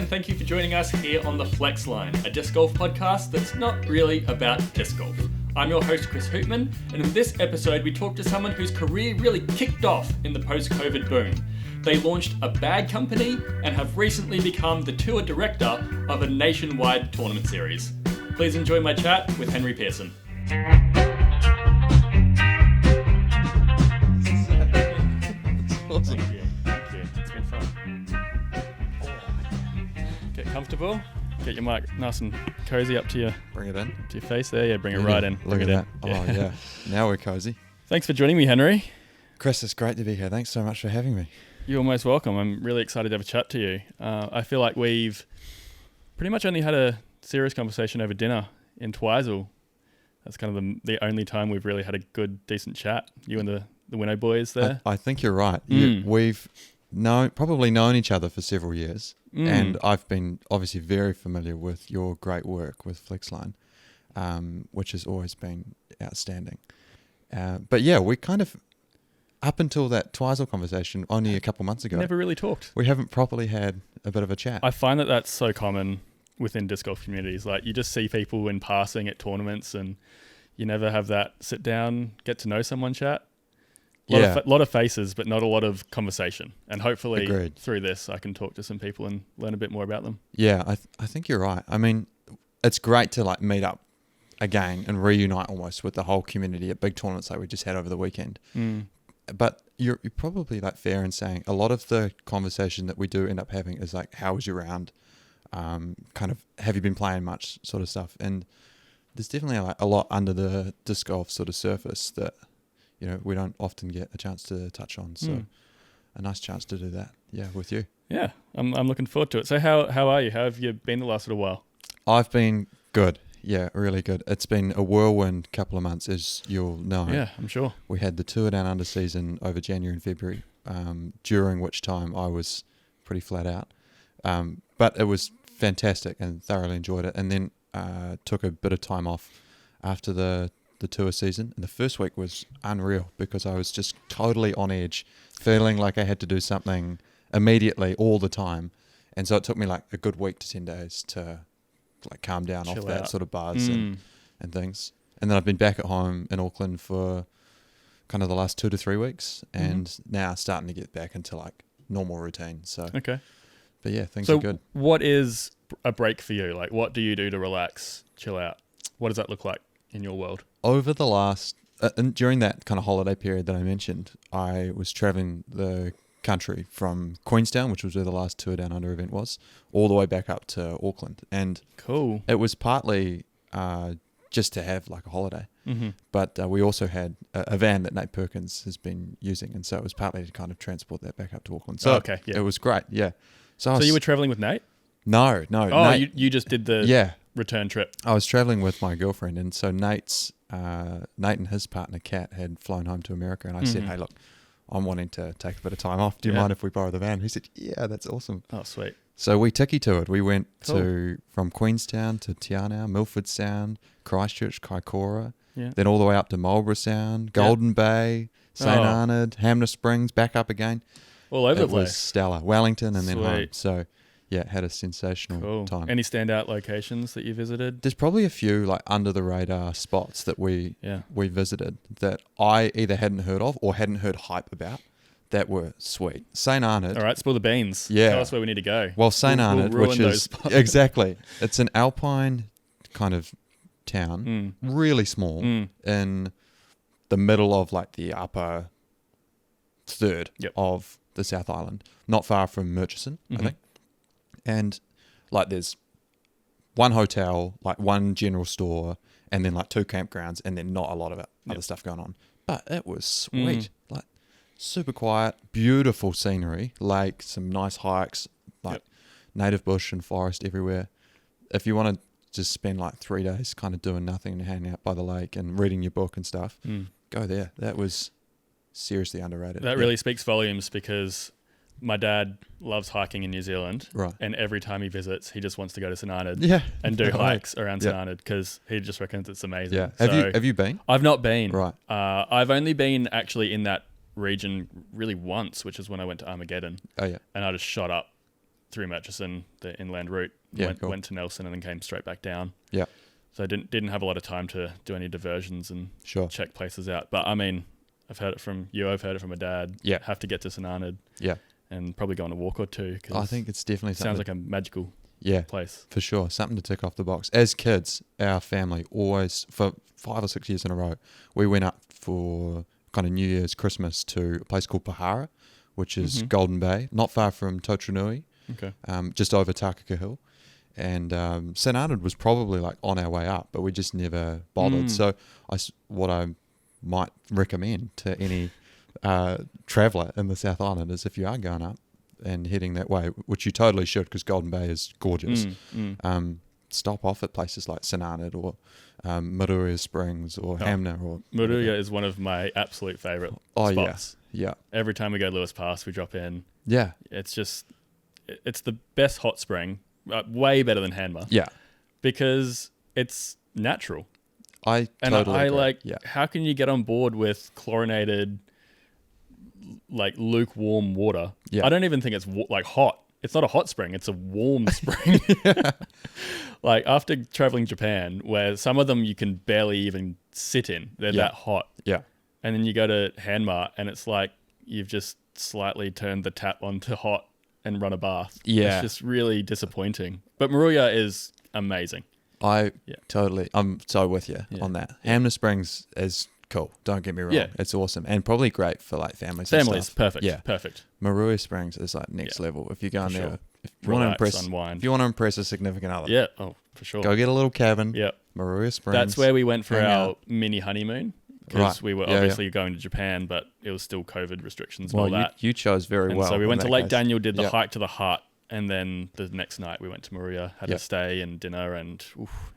and thank you for joining us here on the Flex Line, a disc golf podcast that's not really about disc golf. I'm your host, Chris Hoopman, and in this episode we talk to someone whose career really kicked off in the post-COVID boom. They launched a bag company and have recently become the tour director of a nationwide tournament series. Please enjoy my chat with Henry Pearson. Awesome. Thank you. It's been fun. Get comfortable. Get your mic nice and cozy up to your Bring it in. to your face there. Yeah, bring it right in. Look Bring at it that. in. Oh, yeah. Now we're cozy. Thanks for joining me, Henry. Chris, it's great to be here. Thanks so much for having me. You're most welcome. I'm really excited to have a chat to you. I feel like we've pretty much only had a serious conversation over dinner in Twizel. That's kind of the only time we've really had a good, decent chat. You and the Winnow boys there. I think you're right. Mm. We've probably known each other for several years, and I've been obviously very familiar with your great work with Flexline, which has always been outstanding. But yeah, we kind of, up until that Twizel conversation only a couple months ago, Never really talked. we haven't properly had a bit of a chat. I find that that's so common within disc golf communities. Like, you just see people in passing at tournaments and you never have that sit down, get to know someone chat. A lot of faces, but not a lot of conversation. And hopefully Agreed. through this, I can talk to some people and learn a bit more about them. Yeah, I think you're right. I mean, it's great to like meet up again and reunite almost with the whole community at big tournaments like we just had over the weekend. But you're probably like fair in saying a lot of the conversation that we do end up having is like, how was your round? Kind of, have you been playing much sort of stuff? And there's definitely like a lot under the disc golf sort of surface that, you know, we don't often get a chance to touch on. So a nice chance to do that. Yeah, with you. Yeah, I'm looking forward to it. So how are you? How have you been the last little while? I've been good. Yeah, really good. It's been a whirlwind couple of months, as you'll know. Yeah, I'm sure. We had the Tour Down Under season over January and February, during which time I was pretty flat out. But it was fantastic and thoroughly enjoyed it. And then took a bit of time off after the tour season. And the first week was unreal because I was just totally on edge, feeling like I had to do something immediately all the time. And so it took me like a good week to 10 days to like calm down Chill off that out. sort of buzz and things. And then I've been back at home in Auckland for kind of the last 2 to 3 weeks, and now starting to get back into like normal routine. So, Okay. but yeah, things are good. What is a break for you? Like, what do you do to relax, chill out? What does that look like in your world? Over the last, and during that kind of holiday period that I mentioned, I was traveling the country from Queenstown, which was where the last Tour Down Under event was, all the way back up to Auckland. And Cool. it was partly just to have like a holiday, but we also had a van that Nate Perkins has been using, and so it was partly to kind of transport that back up to Auckland. So okay, yeah. it was great, yeah. So you were traveling with Nate? No. Oh, Nate, you just did the return trip. I was traveling with my girlfriend, and so Nate and his partner Kat had flown home to America, and I said, hey, look, I'm wanting to take a bit of time off. Do you mind if we borrow the van? He said, yeah, that's awesome. Oh, sweet. So we tiki toured. We went Cool. from Queenstown to Te Anau, Milford Sound, Christchurch, Kaikoura, Yeah. then all the way up to Marlborough Sound, Golden Bay, St. Arnaud, Hamner Springs, back up again. All over the It was place. stellar. Wellington and then home. Sweet. So yeah, had a sensational Cool. time. Any standout locations that you visited? There's probably a few like under the radar spots that we visited that I either hadn't heard of or hadn't heard hype about that were sweet. St. Arnaud. All right, spill the beans. Yeah. Tell us where we need to go. Well, St. We'll Arnaud, ruin which those is spots. exactly, it's an alpine kind of town, really small, in the middle of like the upper third of the South Island, not far from Murchison, I think. And like there's one hotel, like one general store, and then like 2 campgrounds, and then not a lot of other stuff going on. But it was sweet, like super quiet, beautiful scenery, like some nice hikes, like native bush and forest everywhere. If you want to just spend like 3 days kind of doing nothing and hanging out by the lake and reading your book and stuff, go there. That was seriously underrated. That really speaks volumes because my dad loves hiking in New Zealand. Right. And every time he visits, he just wants to go to St. Arnaud and do Right. hikes around St. Arnaud because he just reckons it's amazing. Yeah. So Have you been? I've not been. Right. I've only been actually in that region really once, which is when I went to Armageddon. Oh yeah. And I just shot up through Murchison, the inland route. Cool. Went to Nelson and then came straight back down. Yeah. So I didn't have a lot of time to do any diversions and check places out. But I mean, I've heard it from you. I've heard it from my dad. Yeah. Have to get to St Arnaud. Yeah. And probably go on a walk or two. Cause I think it's definitely sounds like a magical place. For sure. Something to tick off the box. As kids, our family always, for 5 or 6 years in a row, we went up for kind of New Year's, Christmas to a place called Pahara, which is Golden Bay, not far from Totranui, just over Takaka Hill. And St Arnaud was probably like on our way up, but we just never bothered. So what I might recommend to any traveller in the South Island is if you are going up and heading that way, which you totally should because Golden Bay is gorgeous, stop off at places like St Arnaud or Maruia Springs or Hamner. Or Maruia is one of my absolute favourite spots. Yeah. Every time we go Lewis Pass, we drop in. Yeah. It's the best hot spring. Way better than Hanma. Yeah. Because it's natural. I totally agree. How can you get on board with chlorinated, like lukewarm water? Yeah. I don't even think it's like hot. It's not a hot spring. It's a warm spring. Like after traveling Japan, where some of them you can barely even sit in. They're that hot. Yeah. And then you go to Hanma and it's like you've just slightly turned the tap on to hot and run a bath. Yeah. It's just really disappointing. But Maruia is amazing. I'm so with you on that. Hamner Springs is cool. Don't get me wrong. Yeah. It's awesome. And probably great for like families. Families, perfect. Yeah. Perfect. Maruia Springs is like next level. If you're going there, if you want to impress a significant other. Yeah. Oh, for sure. Go get a little cabin. Yeah. Maruia Springs. That's where we went for our mini honeymoon. Because we were obviously going to Japan, but it was still COVID restrictions and all that. You chose very well. So we went to Lake Daniel, did the hike to the hut, and then the next night we went to Maruia, had a stay and dinner, and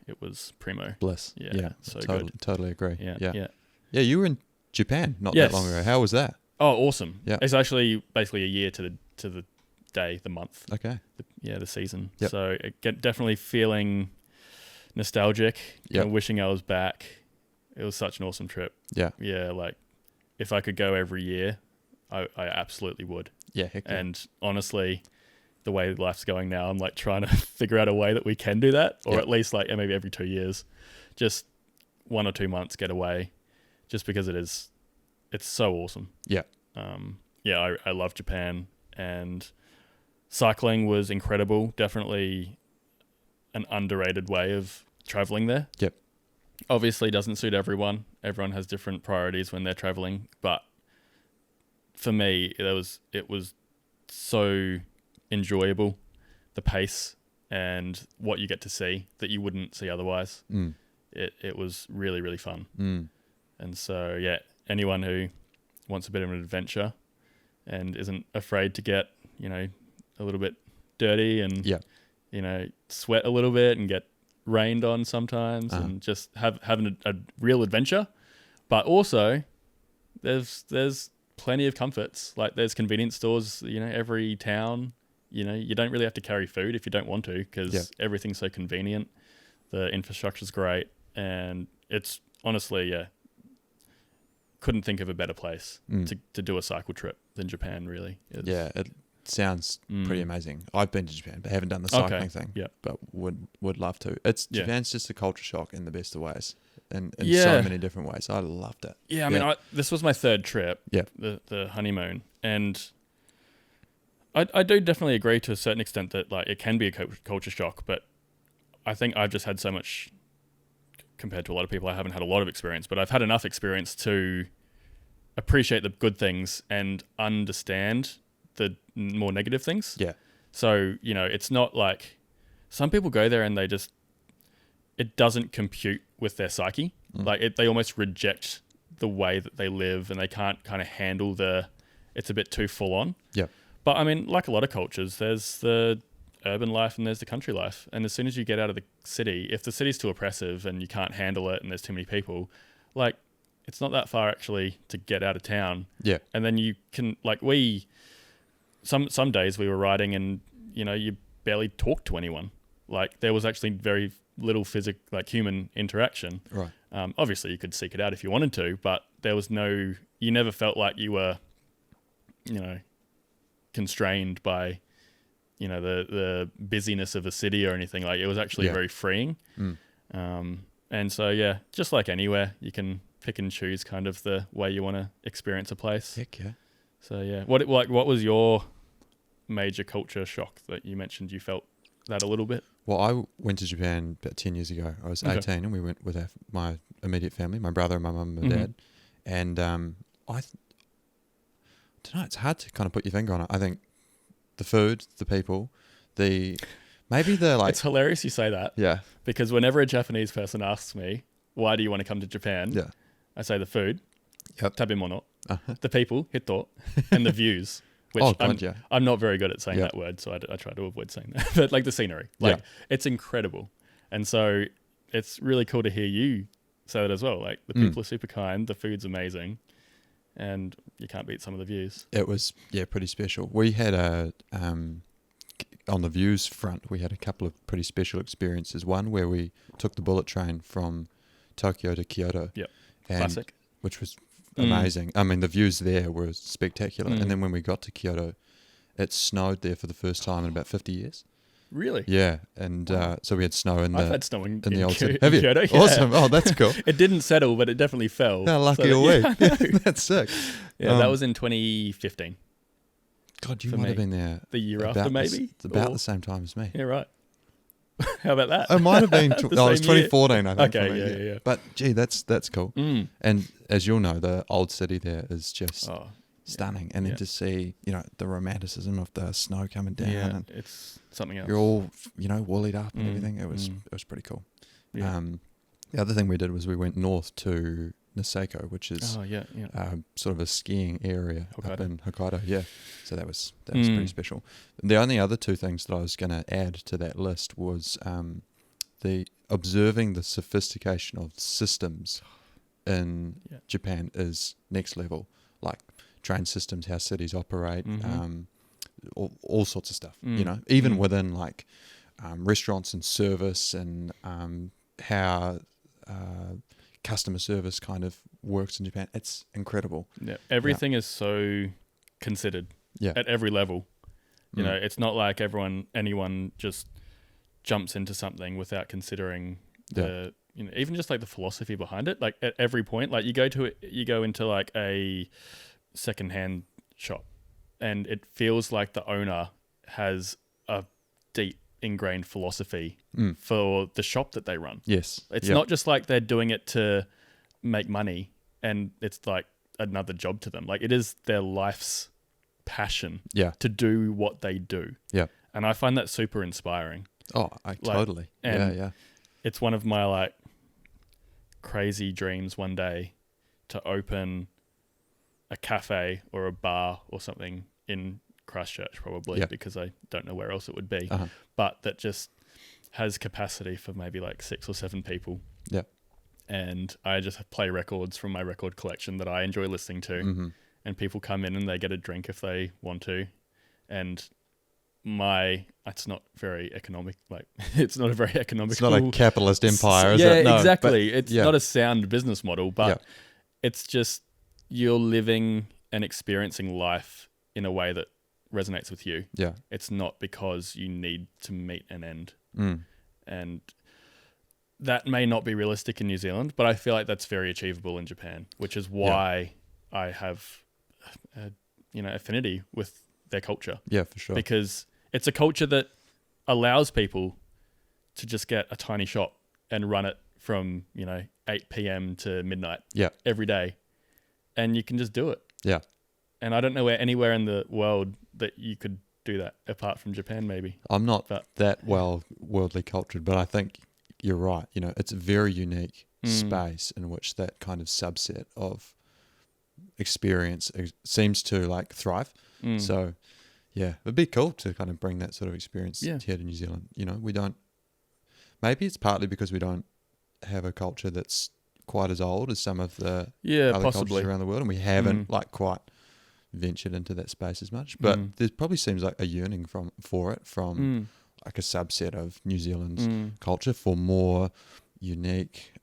it was primo. Bliss. Yeah. So good. Totally agree. Yeah. Yeah, you were in Japan not that long ago. How was that? Oh, awesome. Yeah. It's actually basically a year to the day, the month. Okay. The season. Yep. So definitely feeling nostalgic. Wishing I was back. It was such an awesome trip. Yeah. Yeah, like if I could go every year, I absolutely would. Yeah, heck yeah. And honestly, the way life's going now, I'm like trying to figure out a way that we can do that, or at least like maybe every 2 years, just 1 or 2 months get away, just because it's so awesome. Yeah. I love Japan, and cycling was incredible. Definitely an underrated way of traveling there. Yep. Obviously doesn't suit everyone. Everyone has different priorities when they're traveling, but for me, it was so enjoyable, the pace and what you get to see that you wouldn't see otherwise. It was really, really fun. And so, anyone who wants a bit of an adventure and isn't afraid to get, a little bit dirty and, sweat a little bit and get rained on sometimes and just having a real adventure, but also there's plenty of comforts. Like there's convenience stores, every town. You don't really have to carry food if you don't want to, because everything's so convenient. The infrastructure's great, and it's honestly couldn't think of a better place to do a cycle trip than Japan. Really, it sounds pretty amazing. I've been to Japan, but haven't done the cycling thing. Yeah, but would love to. Japan's just a culture shock in the best of ways, in so many different ways. I loved it. Yeah, I mean, this was my third trip. Yeah, the honeymoon, and I do definitely agree to a certain extent that like it can be a culture shock, but I think I've just had so much compared to a lot of people. I haven't had a lot of experience, but I've had enough experience to appreciate the good things and understand the more negative things. Yeah. So, it's not like some people go there and it doesn't compute with their psyche. Like they almost reject the way that they live, and they can't kind of handle it's a bit too full on. Yeah. But I mean, like a lot of cultures, there's the urban life and there's the country life. And as soon as you get out of the city, if the city's too oppressive and you can't handle it and there's too many people, like it's not that far actually to get out of town. Yeah. And then you can, like some days we were riding and, you barely talked to anyone. Like there was actually very little human interaction. Right. Obviously you could seek it out if you wanted to, but there was you never felt like you were, constrained by the busyness of a city or anything. Like, it was actually very freeing. And so, yeah, just like anywhere, you can pick and choose kind of the way you want to experience a place. Heck yeah. So, yeah. What was your major culture shock that you mentioned you felt that a little bit? Well, I went to Japan about 10 years ago. I was 18 and we went with my immediate family, my brother, my mum and dad. And I don't know, it's hard to kind of put your finger on it. I think the food, the people, maybe the like... It's hilarious you say that. Yeah. Because whenever a Japanese person asks me, why do you want to come to Japan? Yeah. I say the food, tabemono, Uh-huh. the people, hito, and the views. Which I'm not very good at saying that word, so I try to avoid saying that. But like the scenery, it's incredible. And so it's really cool to hear you say that as well. Like, the people are super kind, the food's amazing, and you can't beat some of the views. It was, pretty special. We had on the views front, we had a couple of pretty special experiences. One where we took the bullet train from Tokyo to Kyoto. Yep. Classic. Which was amazing. I mean, the views there were spectacular. And then when we got to Kyoto, it snowed there for the first time in about 50 years. Really? Yeah. And so we had snow in I've had snow in the old city. Have you? Kyoto, yeah. Awesome. Oh, that's cool. It didn't settle, but it definitely fell. How lucky are we? That's sick. Yeah, that was in 2015. God, you might have been there. The year after, maybe? About the same time as me. Yeah, right. How about that? It might have been... it was 2014, I think. Okay, yeah. But, gee, that's cool. And as you'll know, the old city there is just stunning. And then to see, the romanticism of the snow coming down. Yeah, and it's something else. You're all, woolied up and everything. It was pretty cool. Yeah. The other thing we did was we went north to Niseko, which is sort of a skiing area up in Hokkaido. Yeah, so that was pretty special. The only other two things that I was going to add to that list was the observing the sophistication of systems in Japan is next level. Like train systems, how cities operate, all sorts of stuff. Even within like restaurants and service and how customer service kind of works in Japan. It's incredible. Yeah, everything is so considered at every level. It's not like anyone just jumps into something without considering even just like the philosophy behind it. Like at every point, like you go into like a secondhand shop, and it feels like the owner has a deep ingrained philosophy for the shop that they run. Yes. It's not just like they're doing it to make money and it's like another job to them. Like, it is their life's passion to do what they do. Yeah. And I find that super inspiring. Oh, totally. Yeah. It's one of my like crazy dreams one day to open a cafe or a bar or something in Christchurch, probably, because I don't know where else it would be, but that just has capacity for maybe like 6 or 7 people. Yeah. And I just play records from my record collection that I enjoy listening to, and people come in and they get a drink if they want to. And it's not very economic, like it's not a very economical... It's not a capitalist empire, is it? it? No, exactly. It's not a sound business model, but it's just you're living and experiencing life in a way that resonates with you. Yeah. It's not because you need to meet an end. And that may not be realistic in New Zealand, but I feel like that's very achievable in Japan, which is why I have affinity with their culture. Yeah, for sure. Because it's a culture that allows people to just get a tiny shop and run it from, 8 p.m. to midnight every day. And you can just do it. Yeah. And I don't know anywhere in the world that you could do that apart from Japan, maybe. I'm not that worldly cultured, but I think you're right. It's a very unique space in which that kind of subset of experience seems to like thrive. So, yeah, it'd be cool to kind of bring that sort of experience here to New Zealand. We don't. Maybe it's partly because we don't have a culture that's quite as old as some of the other possibly. cultures around the world, and we haven't quite ventured into that space as much. But there probably seems like a yearning for it from like a subset of New Zealand's culture for more unique,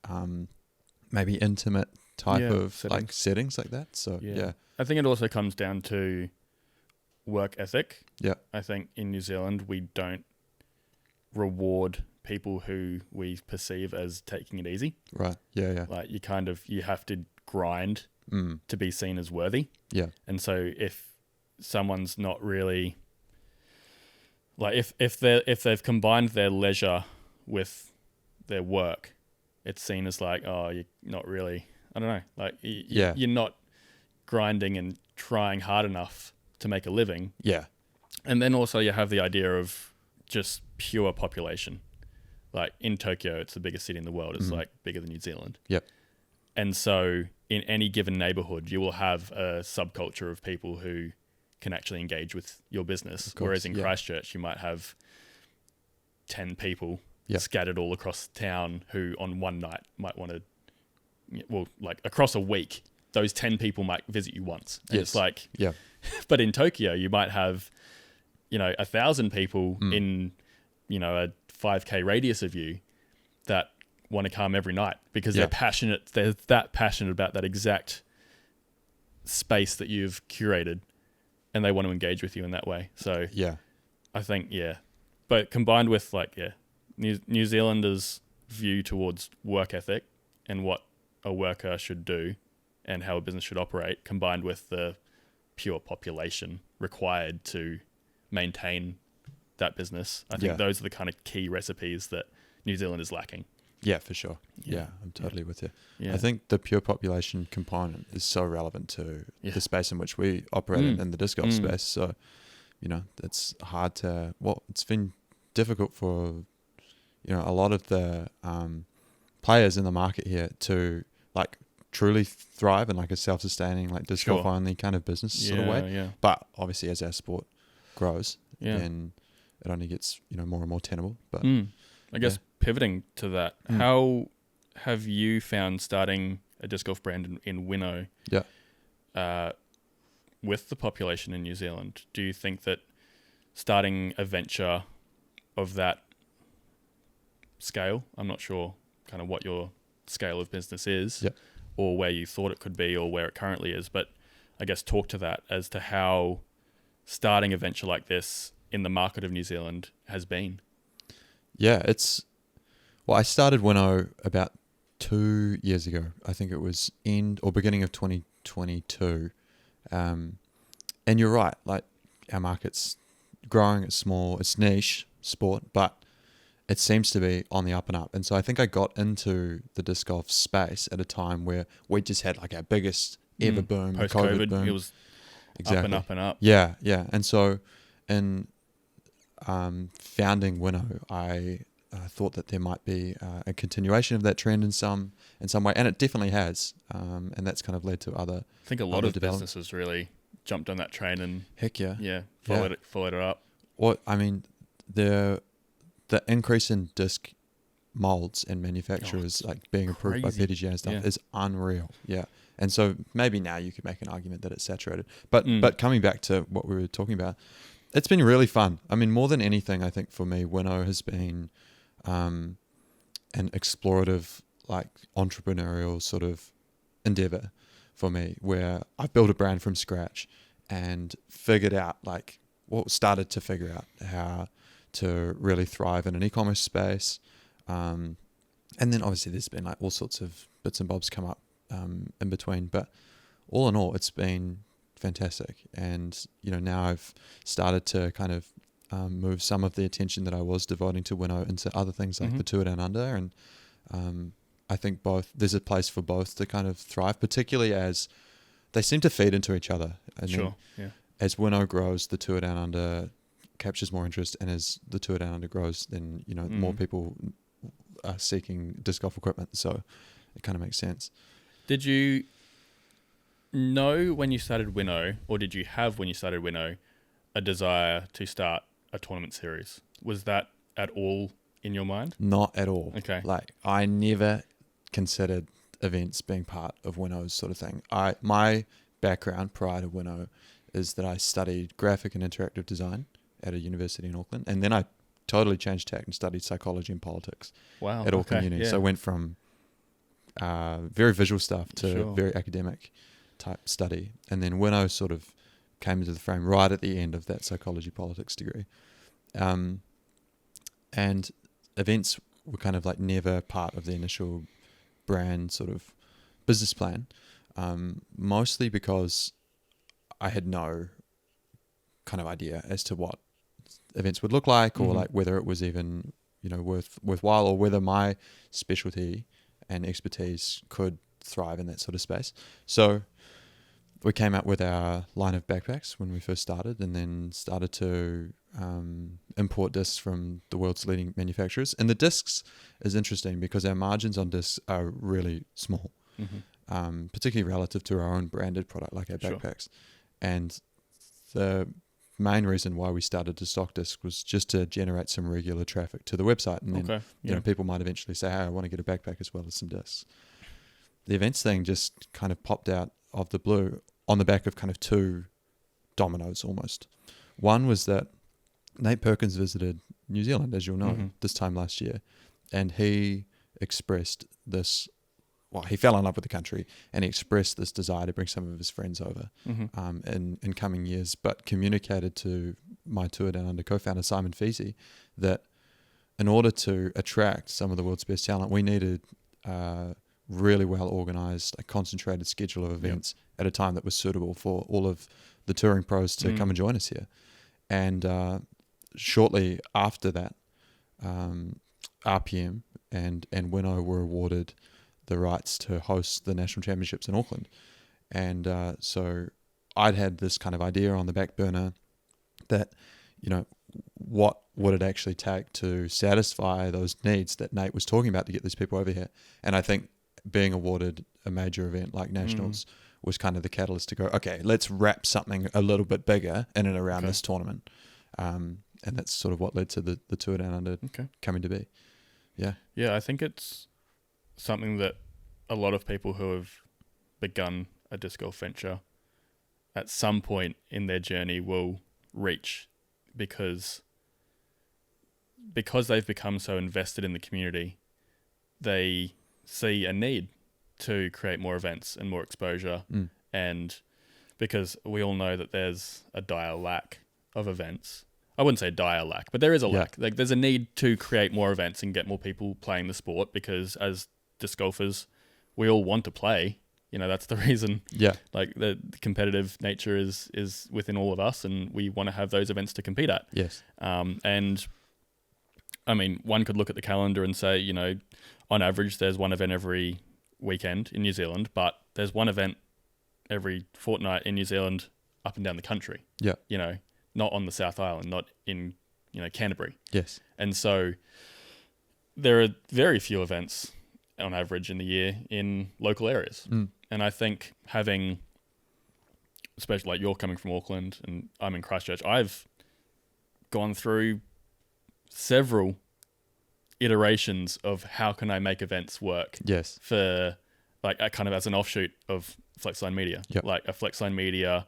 maybe intimate type of settings. Like settings like that. So yeah, I think it also comes down to work ethic. Yeah. I think in New Zealand we don't reward people who we perceive as taking it easy. Right. Yeah. Like you have to grind to be seen as worthy. Yeah. And so if someone's not really like if they've combined their leisure with their work, it's seen as like, oh, you're not really, I don't know, like you're not grinding and trying hard enough to make a living. Yeah. And then also you have the idea of just pure population. Like in Tokyo, it's the biggest city in the world. It's like bigger than New Zealand. Yep. And so in any given neighborhood, you will have a subculture of people who can actually engage with your business. Of course, Whereas in Christchurch, you might have 10 people scattered all across town who on one night might want to, well, like across a week, those 10 people might visit you once. And it's like, but in Tokyo, you might have, 1,000 people in, a 5K radius of you that want to come every night because they're passionate. They're that passionate about that exact space that you've curated, and they want to engage with you in that way. So I think, but combined with New Zealanders' view towards work ethic and what a worker should do and how a business should operate, combined with the pure population required to maintain that business, I think those are the kind of key recipes that New Zealand is lacking. Yeah, for sure. Yeah, I'm totally with you. Yeah. I think the pure population component is so relevant to the space in which we operate in the disc golf space. So, it's hard to, it's been difficult for, a lot of the players in the market here to truly thrive in a self-sustaining, disc golf only kind of business sort of way. Yeah. But obviously as our sport grows, then it only gets, more and more tenable. But I guess pivoting to that, how have you found starting a disc golf brand in Winnow with the population in New Zealand? Do you think that starting a venture of that scale, I'm not sure kind of what your scale of business is or where you thought it could be or where it currently is, but I guess talk to that as to how starting a venture like this in the market of New Zealand has been. Yeah, I started Winnow about 2 years ago. I think it was end or beginning of 2022. And you're right, our market's growing, it's small, it's niche sport, but it seems to be on the up and up. And so I think I got into the disc golf space at a time where we just had our biggest ever boom, post-COVID boom. It was exactly. up and up and up. Yeah. And so in founding Winnow, I thought that there might be a continuation of that trend in some way, and it definitely has. And that's kind of led to other. I think a lot of businesses really jumped on that train and followed it up. Well, I mean, the increase in disc molds and manufacturers being approved by PDGA and stuff is unreal. Yeah. And so maybe now you could make an argument that it's saturated. But coming back to what we were talking about, it's been really fun. I mean, more than anything, I think for me, Winnow has been an explorative, entrepreneurial sort of endeavor for me, where I've built a brand from scratch and figured out started to figure out how to really thrive in an e-commerce space. And then obviously there's been all sorts of bits and bobs come up in between, but all in all, it's been fantastic. And, now I've started to kind of move some of the attention that I was devoting to Winnow into other things like the Tour Down Under. And I think there's a place for both to kind of thrive, particularly as they seem to feed into each other. And as Winnow grows, the Tour Down Under captures more interest, and as the Tour Down Under grows, then more people are seeking disc golf equipment, so it kind of makes sense. Did you know when you started Winnow, or did you have when you started Winnow a desire to start a tournament series? Was that at all in your mind? Not at all. Okay. I never considered events being part of Winnow's sort of thing. My background prior to Winnow is that I studied graphic and interactive design at a university in Auckland, and then I totally changed tack and studied psychology and politics at Auckland Uni. So I went from very visual stuff to very academic type study, and then Winnow sort of came into the frame right at the end of that psychology politics degree. And events were kind of like never part of the initial brand sort of business plan, mostly because I had no kind of idea as to what events would look like, or like whether it was even, worthwhile, or whether my specialty and expertise could thrive in that sort of space. So we came out with our line of backpacks when we first started, and then started to import discs from the world's leading manufacturers. And the discs is interesting because our margins on discs are really small, particularly relative to our own branded product like our backpacks. And the main reason why we started to stock discs was just to generate some regular traffic to the website. And then people might eventually say, hey, I want to get a backpack as well as some discs. The events thing just kind of popped out of the blue on the back of kind of two dominoes almost. One was that Nate Perkins visited New Zealand, as you'll know, this time last year, and he expressed this, he fell in love with the country, and he expressed this desire to bring some of his friends over in coming years, but communicated to my Tour Down Under co-founder Simon Feasey that in order to attract some of the world's best talent, we needed really well organized, a concentrated schedule of events at a time that was suitable for all of the touring pros to come and join us here. And shortly after that, RPM and Winnow were awarded the rights to host the national championships in Auckland. And so I'd had this kind of idea on the back burner that, what would it actually take to satisfy those needs that Nate was talking about to get these people over here? And I think being awarded a major event like Nationals was kind of the catalyst to go, okay, let's wrap something a little bit bigger in and around this tournament. And that's sort of what led to the Tour Down Under coming to be. Yeah. Yeah, I think it's something that a lot of people who have begun a disc golf venture at some point in their journey will reach, because they've become so invested in the community, they see a need to create more events and more exposure. And because we all know that there's a dire lack of events. I wouldn't say dire lack, but there is a lack. Like, there's a need to create more events and get more people playing the sport, because as disc golfers, we all want to play. That's the reason. Yeah. Like, the competitive nature is within all of us, and we want to have those events to compete at. Yes. And I mean, one could look at the calendar and say, on average, there's one event every weekend in New Zealand, but there's one event every fortnight in New Zealand up and down the country. Yeah. Not on the South Island, not in, Canterbury. Yes. And so there are very few events on average in the year in local areas. And I think having, especially like you're coming from Auckland and I'm in Christchurch, I've gone through several iterations of how can I make events work. Yes. For like kind of as an offshoot of Flexline Media, like a Flexline Media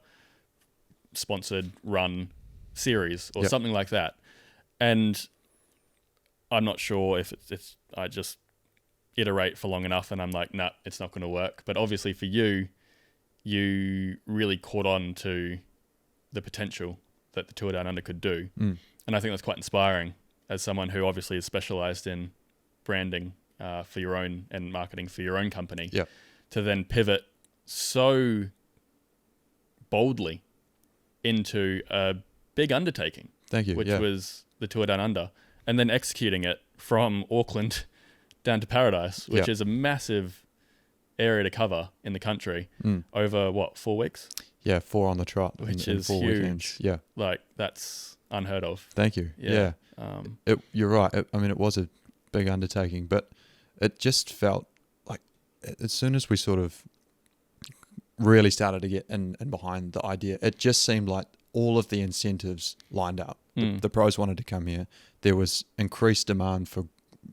sponsored run series or something like that. And I'm not sure if it's I just iterate for long enough and I'm like, nah, it's not going to work. But obviously for you really caught on to the potential that the Tour Down Under could do. And I think that's quite inspiring as someone who obviously is specialized in branding for your own and marketing for your own company, to then pivot so boldly into a big undertaking. Thank you. Which was the Tour Down Under, and then executing it from Auckland down to Paradise, which is a massive area to cover in the country over 4 weeks? Yeah, 4 on the trot, which in is 4 huge. weekends. Yeah, like that's unheard of. Thank you. Yeah. You're right. It was a big undertaking, but it just felt like as soon as we sort of really started to get in behind the idea, it just seemed like all of the incentives lined up. The pros wanted to come here. There was increased demand for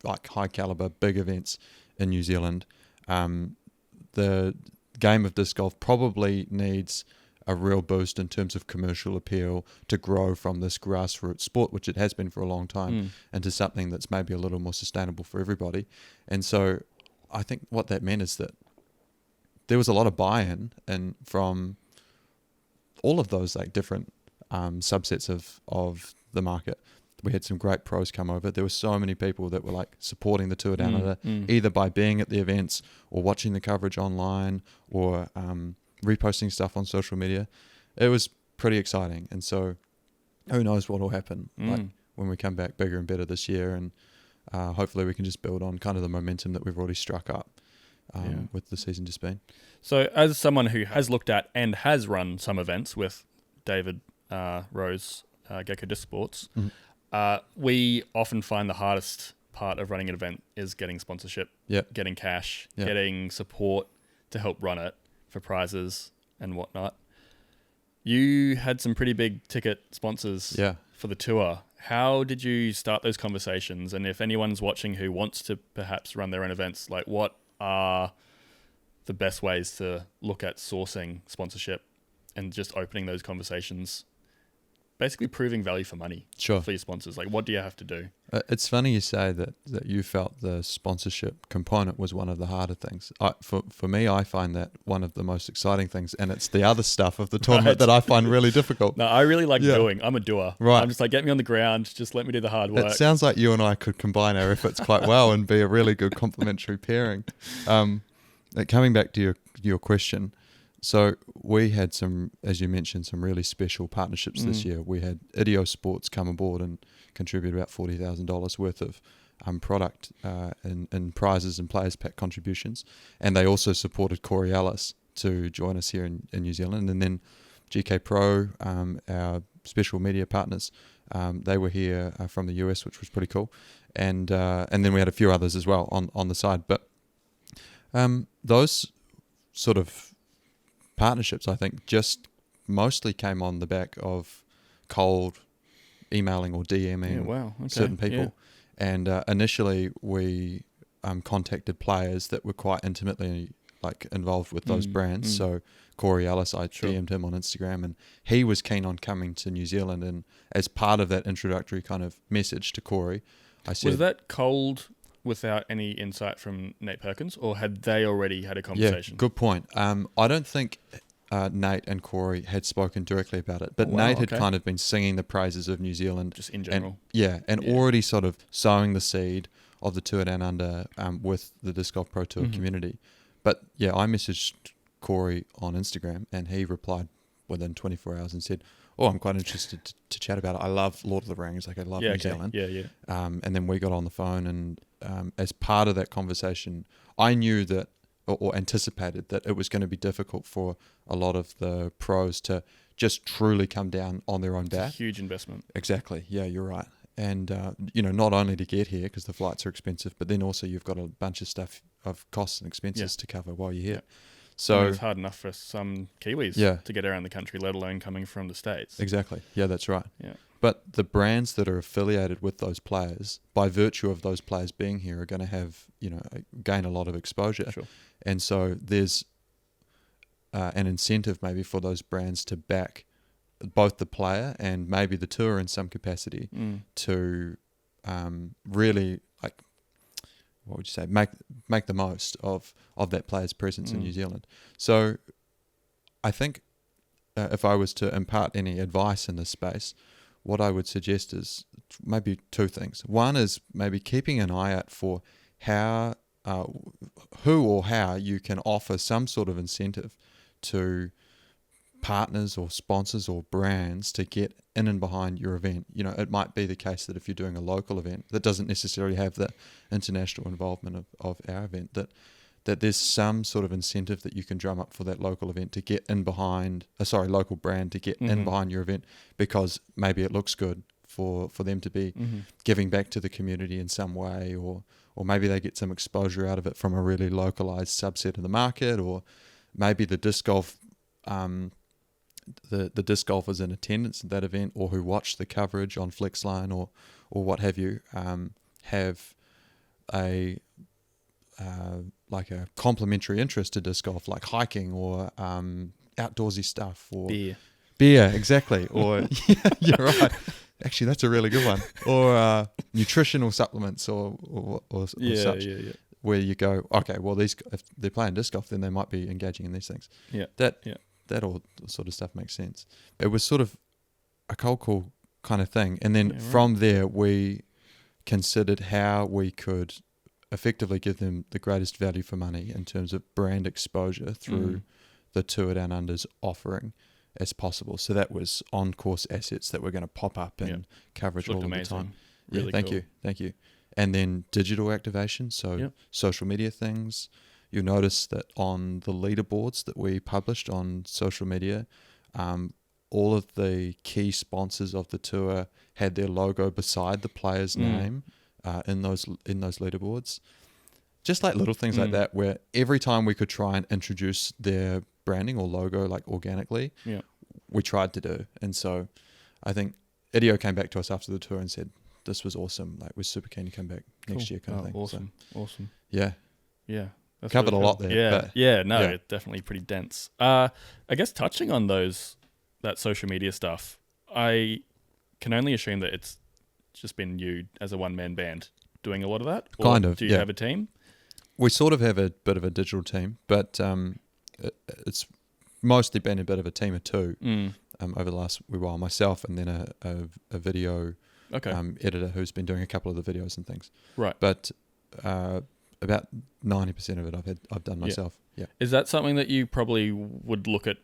like high caliber, big events in New Zealand. The game of disc golf probably needs a real boost in terms of commercial appeal to grow from this grassroots sport, which it has been for a long time, into something that's maybe a little more sustainable for everybody. And so I think what that meant is that there was a lot of buy-in and from all of those like different subsets of the market. We had some great pros come over. There were so many people that were like supporting the Tour Down Under, either by being at the events or watching the coverage online or reposting stuff on social media. It was pretty exciting. And so who knows what will happen like when we come back bigger and better this year. And hopefully we can just build on kind of the momentum that we've already struck up with the season just been. So as someone who has looked at and has run some events with David Rose, Gecko Disc Sports, we often find the hardest part of running an event is getting sponsorship, getting cash, getting support to help run it for prizes and whatnot. You had some pretty big ticket sponsors for the tour. How did you start those conversations? And if anyone's watching who wants to perhaps run their own events, like what are the best ways to look at sourcing sponsorship and just opening those conversations, basically proving value for money for your sponsors? Like, what do you have to do? It's funny you say that you felt the sponsorship component was one of the harder things. For me, I find that one of the most exciting things, and it's the other stuff of the tournament that I find really difficult. No, I really like doing. I'm a doer. Right. I'm just like, get me on the ground, just let me do the hard work. It sounds like you and I could combine our efforts quite well and be a really good complementary pairing. Coming back to your question, so we had some, as you mentioned, some really special partnerships this year. We had Idio Sports come aboard and contribute about $40,000 worth of product in prizes and players pack contributions. And they also supported Corey Ellis to join us here in New Zealand. And then GK Pro, our special media partners, they were here from the US, which was pretty cool. And then we had a few others as well on the side. But those sort of partnerships, I think, just mostly came on the back of cold emailing or DMing certain people. And initially we contacted players that were quite intimately like involved with those brands. So Corey Ellis, I DM'd him on Instagram, and he was keen on coming to New Zealand. And as part of that introductory kind of message to Corey, I said... Was that cold without any insight from Nate Perkins, or had they already had a conversation? Yeah, good point. I don't think Nate and Corey had spoken directly about it, but Nate had kind of been singing the praises of New Zealand. Just in general. And already sort of sowing the seed of the Tour Down Under with the Disc Golf Pro Tour community. But yeah, I messaged Corey on Instagram and he replied within 24 hours and said, I'm quite interested to chat about it. I love Lord of the Rings. Like I love New Zealand. And then we got on the phone and as part of that conversation, I knew that or anticipated that it was going to be difficult for a lot of the pros to just truly come down on their own bat. It's a huge investment. Exactly. Yeah, you're right. And, not only to get here because the flights are expensive, but then also you've got a bunch of stuff of costs and expenses to cover while you're here. So it's hard enough for some Kiwis to get around the country, let alone coming from the States. Exactly. Yeah, that's right. Yeah. But the brands that are affiliated with those players, by virtue of those players being here, are going to have, gain a lot of exposure. Sure. And so there's an incentive maybe for those brands to back both the player and maybe the tour in some capacity to really, like, what would you say, make the most of that player's presence in New Zealand. So I think if I was to impart any advice in this space, what I would suggest is maybe two things. One is maybe keeping an eye out for how, who or how you can offer some sort of incentive to partners or sponsors or brands to get in and behind your event. It might be the case that if you're doing a local event that doesn't necessarily have the international involvement of our event, that there's some sort of incentive that you can drum up for that local event to get in behind, local brand to get in behind your event, because maybe it looks good for them to be giving back to the community in some way, or maybe they get some exposure out of it from a really localized subset of the market, or maybe the disc golf, the disc golfers in attendance at that event or who watch the coverage on Flexline or what have you, have a like a complementary interest to disc golf, like hiking or outdoorsy stuff, or beer, exactly, or yeah, you're right. Actually, that's a really good one. Or nutritional supplements, or such. Where you go, okay, well, if they're playing disc golf, then they might be engaging in these things. that all sort of stuff makes sense. It was sort of a cold call kind of thing. And then from there, we considered how we could effectively give them the greatest value for money in terms of brand exposure through the Tour Down Under's offering as possible. So that was on-course assets that were going to pop up in coverage all of the time. Really thank you. And then digital activation, so social media things. You'll notice that on the leaderboards that we published on social media, all of the key sponsors of the tour had their logo beside the player's name in those leaderboards. Just like little things like that, where every time we could try and introduce their branding or logo like organically, we tried to do. And so I think Idio came back to us after the tour and said, this was awesome. Like, we're super keen to come back next year kind of thing. Awesome. Yeah. That's covered really a lot there. It's definitely pretty dense. I guess touching on that social media stuff, I can only assume that it's just been you as a one-man band doing a lot of that? Or kind of, do you have a team? We sort of have a bit of a digital team, but it's mostly been a bit of a team of two over the last wee while. Myself and then a video editor who's been doing a couple of the videos and things. Right. But about 90% of it I've done myself. Yeah. Is that something that you probably would look at,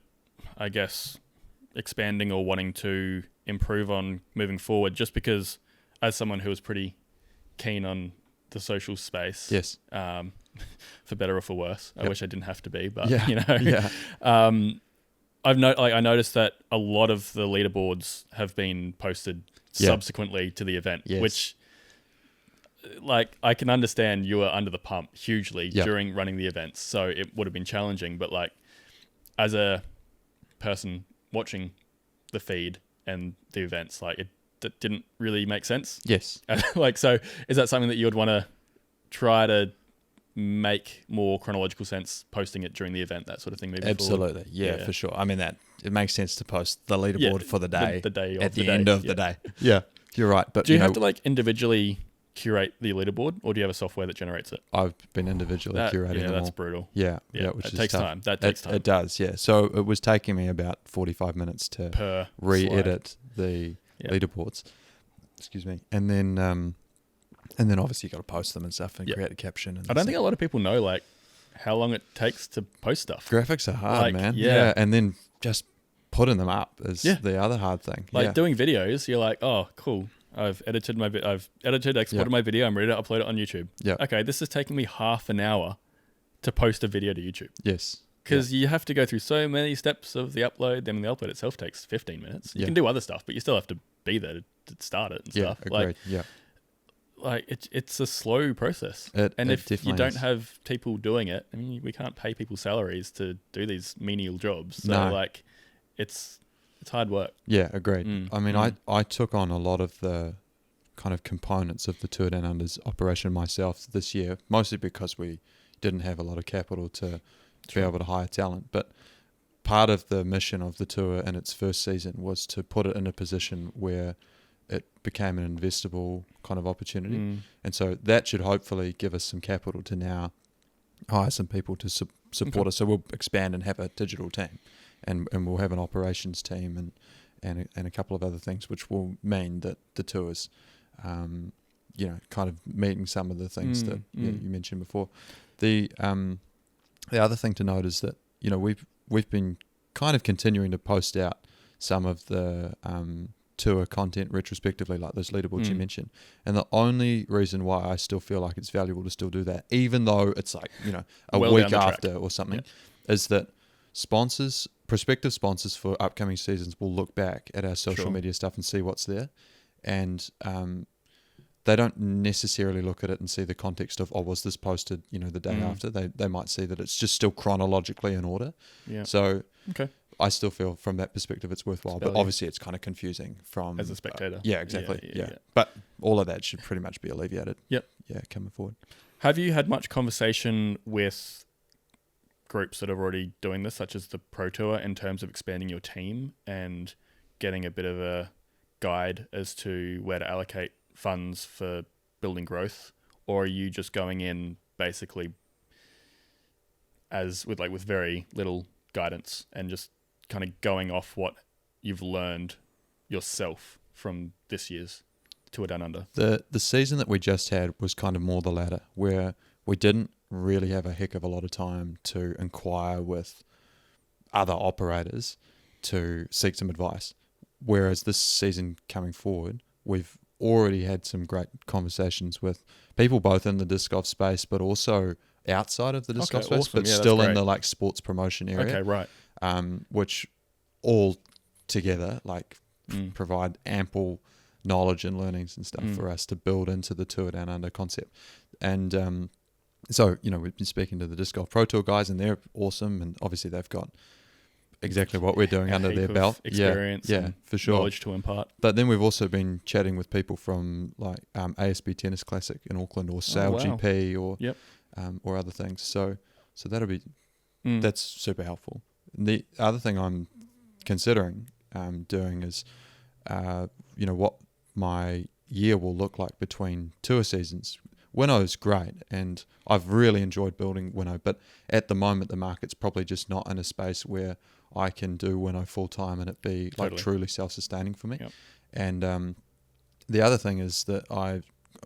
I guess, expanding or wanting to improve on moving forward? Just because, as someone who was pretty keen on the social space, yes, for better or for worse, I wish I didn't have to be, but I noticed that a lot of the leaderboards have been posted subsequently to the event, which, like, I can understand you were under the pump hugely during running the events, so it would have been challenging. But like, as a person watching the feed and the events, like, it didn't really make sense. Yes. Like, so is that something that you would want to try to make more chronological sense, posting it during the event, that sort of thing? Absolutely. Yeah, for sure. I mean, that it makes sense to post the leaderboard for the day, the day at the end of the day. Yeah, you're right. But do you have to like individually curate the leaderboard, or do you have a software that generates it? I've been individually curating them all. That's brutal. Yeah, which it takes tough. time. That takes time. It does, yeah. So it was taking me about 45 minutes to per re-edit the leaderboards. Excuse me. And then obviously you got to post them and stuff and create a caption. And I don't think a lot of people know like how long it takes to post stuff. Graphics are hard, man. Yeah, and then just putting them up is the other hard thing. Like doing videos, you're like, oh, cool. I've exported my video. I'm ready to upload it on YouTube. Yeah. Okay, this is taking me half an hour to post a video to YouTube. Yes. Because you have to go through so many steps of the upload. Then the upload itself takes 15 minutes. You can do other stuff, but you still have to be there to start it and stuff. Agreed. Like it's a slow process. And if you don't have people doing it, I mean, we can't pay people salaries to do these menial jobs. So like, it's hard work. Yeah, agreed. I mean, I took on a lot of the kind of components of the Tour Down Under's operation myself this year, mostly because we didn't have a lot of capital to be able to hire talent. But part of the mission of the tour in its first season was to put it in a position where it became an investable kind of opportunity. And so that should hopefully give us some capital to now hire some people to support us. So we'll expand and have a digital team. And we'll have an operations team and a couple of other things, which will mean that the tours, kind of meeting some of the things that you mentioned before. The other thing to note is that we've been kind of continuing to post out some of the tour content retrospectively, like those leaderboards you mentioned. And the only reason why I still feel like it's valuable to still do that, even though it's like a week after or something, is that prospective sponsors for upcoming seasons will look back at our social media stuff and see what's there. And they don't necessarily look at it and see the context of, was this posted, the day after? They might see that it's just still chronologically in order. Yeah. So I still feel from that perspective it's worthwhile. But obviously it's kind of confusing from... As a spectator. Yeah, exactly. Yeah. But all of that should pretty much be alleviated. Yep. Yeah, coming forward. Have you had much conversation with groups that are already doing this, such as the Pro Tour, in terms of expanding your team and getting a bit of a guide as to where to allocate funds for building growth? Or are you just going in basically with very little guidance and just kind of going off what you've learned yourself from this year's Tour Down Under? The season that we just had was kind of more the latter, where we didn't really have a heck of a lot of time to inquire with other operators to seek some advice. Whereas this season coming forward, we've already had some great conversations with people both in the disc golf space, but also outside of the disc golf space, awesome. but Yeah, still in the like sports promotion area. Okay, right. Which all together provide ample knowledge and learnings and stuff for us to build into the Tour Down Under concept. And so, we've been speaking to the Disc Golf Pro Tour guys, and they're awesome, and obviously they've got exactly what we're doing under their belt. Experience, yeah, for sure. Knowledge to impart. But then we've also been chatting with people from like ASB Tennis Classic in Auckland, or Sail GP, or other things. So that'll be that's super helpful. The other thing I'm considering doing is, what my year will look like between tour seasons. Winno's great, and I've really enjoyed building Winno, but at the moment the market's probably just not in a space where I can do Winno full time and it be like truly self-sustaining for me. Yep. And the other thing is that I'm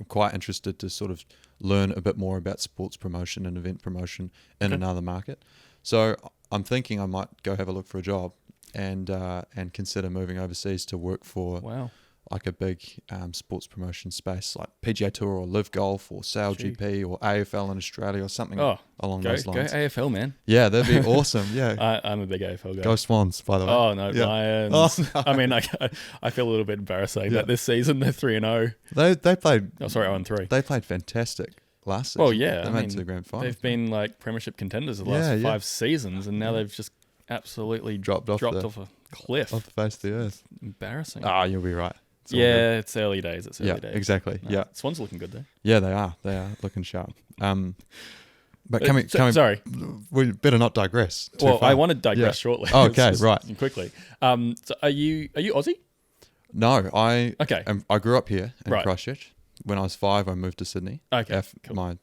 quite interested to sort of learn a bit more about sports promotion and event promotion in another market. So I'm thinking I might go have a look for a job and consider moving overseas to work for like a big sports promotion space like PGA Tour or Live Golf or Sail GP or AFL in Australia or something along those lines. Go AFL, man. Yeah, that'd be awesome. Yeah, I'm a big AFL guy. Go Swans, by the way. Oh no, Lions. I mean, I feel a little bit embarrassed saying that this season they're 3-0. They played. Oh, sorry, 0-3. They played fantastic last season. Well, yeah, they made it to the grand final. They've been like premiership contenders the last 5 seasons, and now they've just absolutely dropped off a cliff, off the face of the earth. Embarrassing. You'll be right. It's early days. Days. Exactly. No, Swans looking good though. Yeah, they are. They are looking sharp. But sorry, we better not digress. Well, I want to digress shortly. Oh, okay, right. Quickly. So are you Aussie? No, I grew up here in Right. Christchurch. When I was 5, I moved to Sydney. Okay, cool. My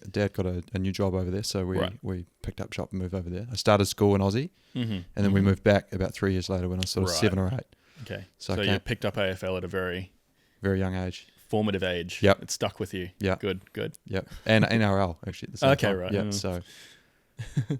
dad got a new job over there, so we picked up shop and moved over there. I started school in Aussie, and then we moved back about 3 years later when I was sort of 7 or 8. Okay, so you picked up AFL at a very, very young age. Formative age. Yep. It stuck with you. Yeah. Good. Yep. And NRL actually at the same time. Right. Yeah. So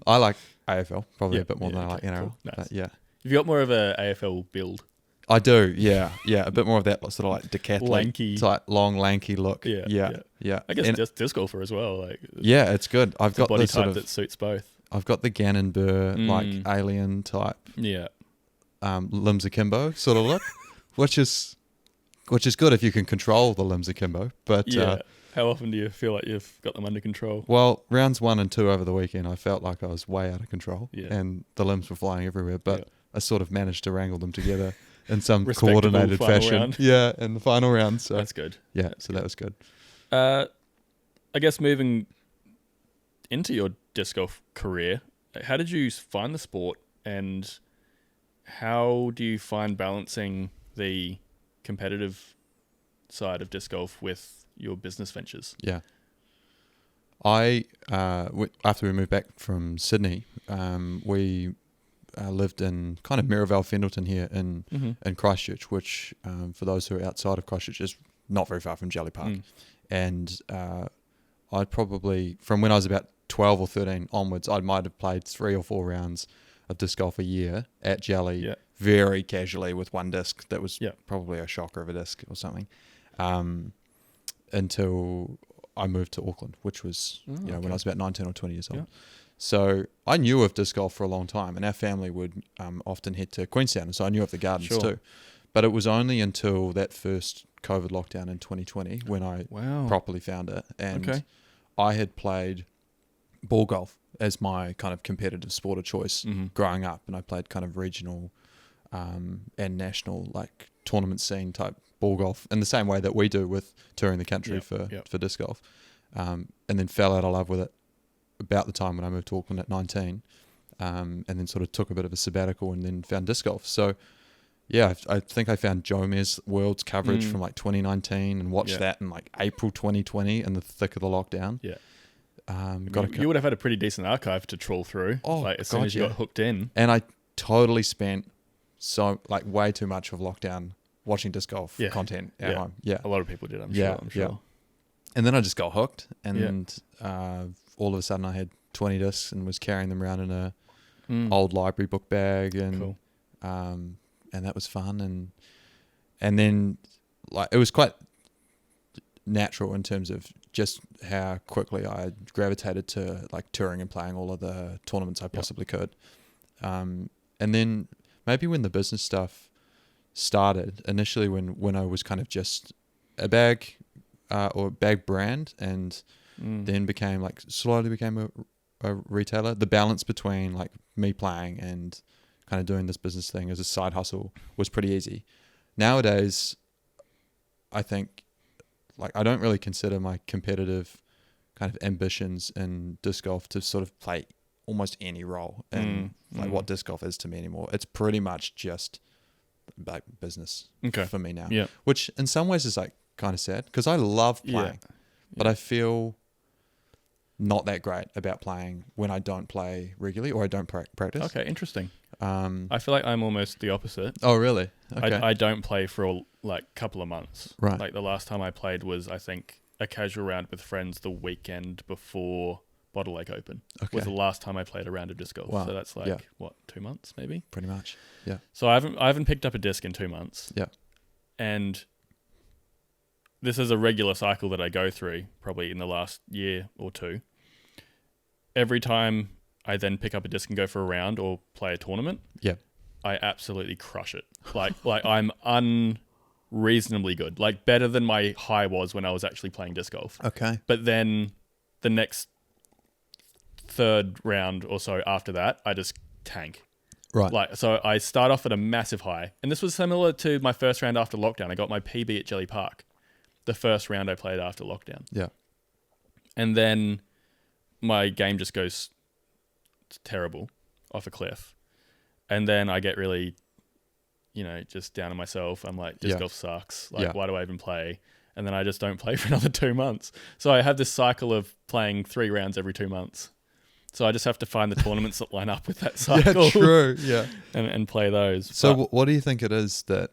I like AFL probably a bit more than I like NRL. Cool. Nice. But yeah. You've got more of a AFL build. I do. Yeah. A bit more of that sort of like decathlete, lanky, type, long, lanky look. Yeah. I guess just disc golfer as well. Like it's good. I've got a body the type sort of, that suits both. I've got the Gannon Burr like alien type. Yeah. Limbs akimbo sort of look, which is good if you can control the limbs akimbo. But how often do you feel like you've got them under control? Well, rounds 1 and 2 over the weekend, I felt like I was way out of control, Yeah. and the limbs were flying everywhere. But I sort of managed to wrangle them together in some coordinated fashion. Round. Yeah, in the final round. So that's good. Yeah, so that was good. I guess moving into your disc golf career, how did you find the sport, and how do you find balancing the competitive side of disc golf with your business ventures? Yeah. After we moved back from Sydney, we lived in kind of Mirabelle, Fendleton here in Christchurch, which for those who are outside of Christchurch is not very far from Jelly Park. And I'd probably, from when I was about 12 or 13 onwards, I might have played 3 or 4 rounds of disc golf a year at Jelly, very casually with one disc that was probably a shocker of a disc or something, until I moved to Auckland, which was when I was about 19 or 20 years old. So I knew of disc golf for a long time, and our family would often head to Queenstown, and so I knew of the gardens too. But it was only until that first COVID lockdown in 2020 when I properly found it, and I had played ball golf as my kind of competitive sport of choice growing up, and I played kind of regional and national like tournament scene type ball golf in the same way that we do with touring the country for disc golf, and then fell out of love with it about the time when I moved to Auckland at 19, and then sort of took a bit of a sabbatical and then found disc golf. So I think I found Jomer's Worlds coverage from like 2019 and watched that in like April 2020 in the thick of the lockdown. You would have had a pretty decent archive to trawl through, as soon as you got hooked in. And totally spent way too much of lockdown watching disc golf content at home. Yeah. A lot of people did, I'm sure. Yeah. And then I just got hooked, and all of a sudden I had 20 discs and was carrying them around in a old library book bag, and and that was fun. And then it was quite natural in terms of just how quickly I gravitated to touring and playing all of the tournaments I possibly could. And then maybe when the business stuff started, initially when I was kind of just a bag or bag brand, and then slowly became a retailer, the balance between me playing and kind of doing this business thing as a side hustle was pretty easy. Nowadays, I think I don't really consider my competitive kind of ambitions in disc golf to sort of play almost any role in what disc golf is to me anymore. It's pretty much just business for me now, which in some ways is kind of sad, because I love playing, but I feel not that great about playing when I don't play regularly or I don't practice. Okay, interesting. I feel like I'm almost the opposite. Oh, really? Okay. I don't play for a couple of months. Right. The last time I played was, I think, a casual round with friends the weekend before Bottle Lake Open. Okay. Was the last time I played a round of disc golf. Wow. So that's 2 months maybe? Pretty much. Yeah. So I haven't picked up a disc in 2 months. Yeah. And this is a regular cycle that I go through probably in the last year or two. Every time I then pick up a disc and go for a round or play a tournament, I absolutely crush it. I'm unreasonably good. Better than my high was when I was actually playing disc golf. Okay. But then the next third round or so after that, I just tank. Right. So I start off at a massive high. And this was similar to my first round after lockdown. I got my PB at Jelly Park, the first round I played after lockdown. Yeah. And then my game just goes terrible off a cliff. And then I get really, just down on myself. I'm like, disc golf sucks. Why do I even play? And then I just don't play for another 2 months. So I have this cycle of playing 3 rounds every 2 months. So I just have to find the tournaments that line up with that cycle. Yeah, true. Yeah. And play those. So what do you think it is that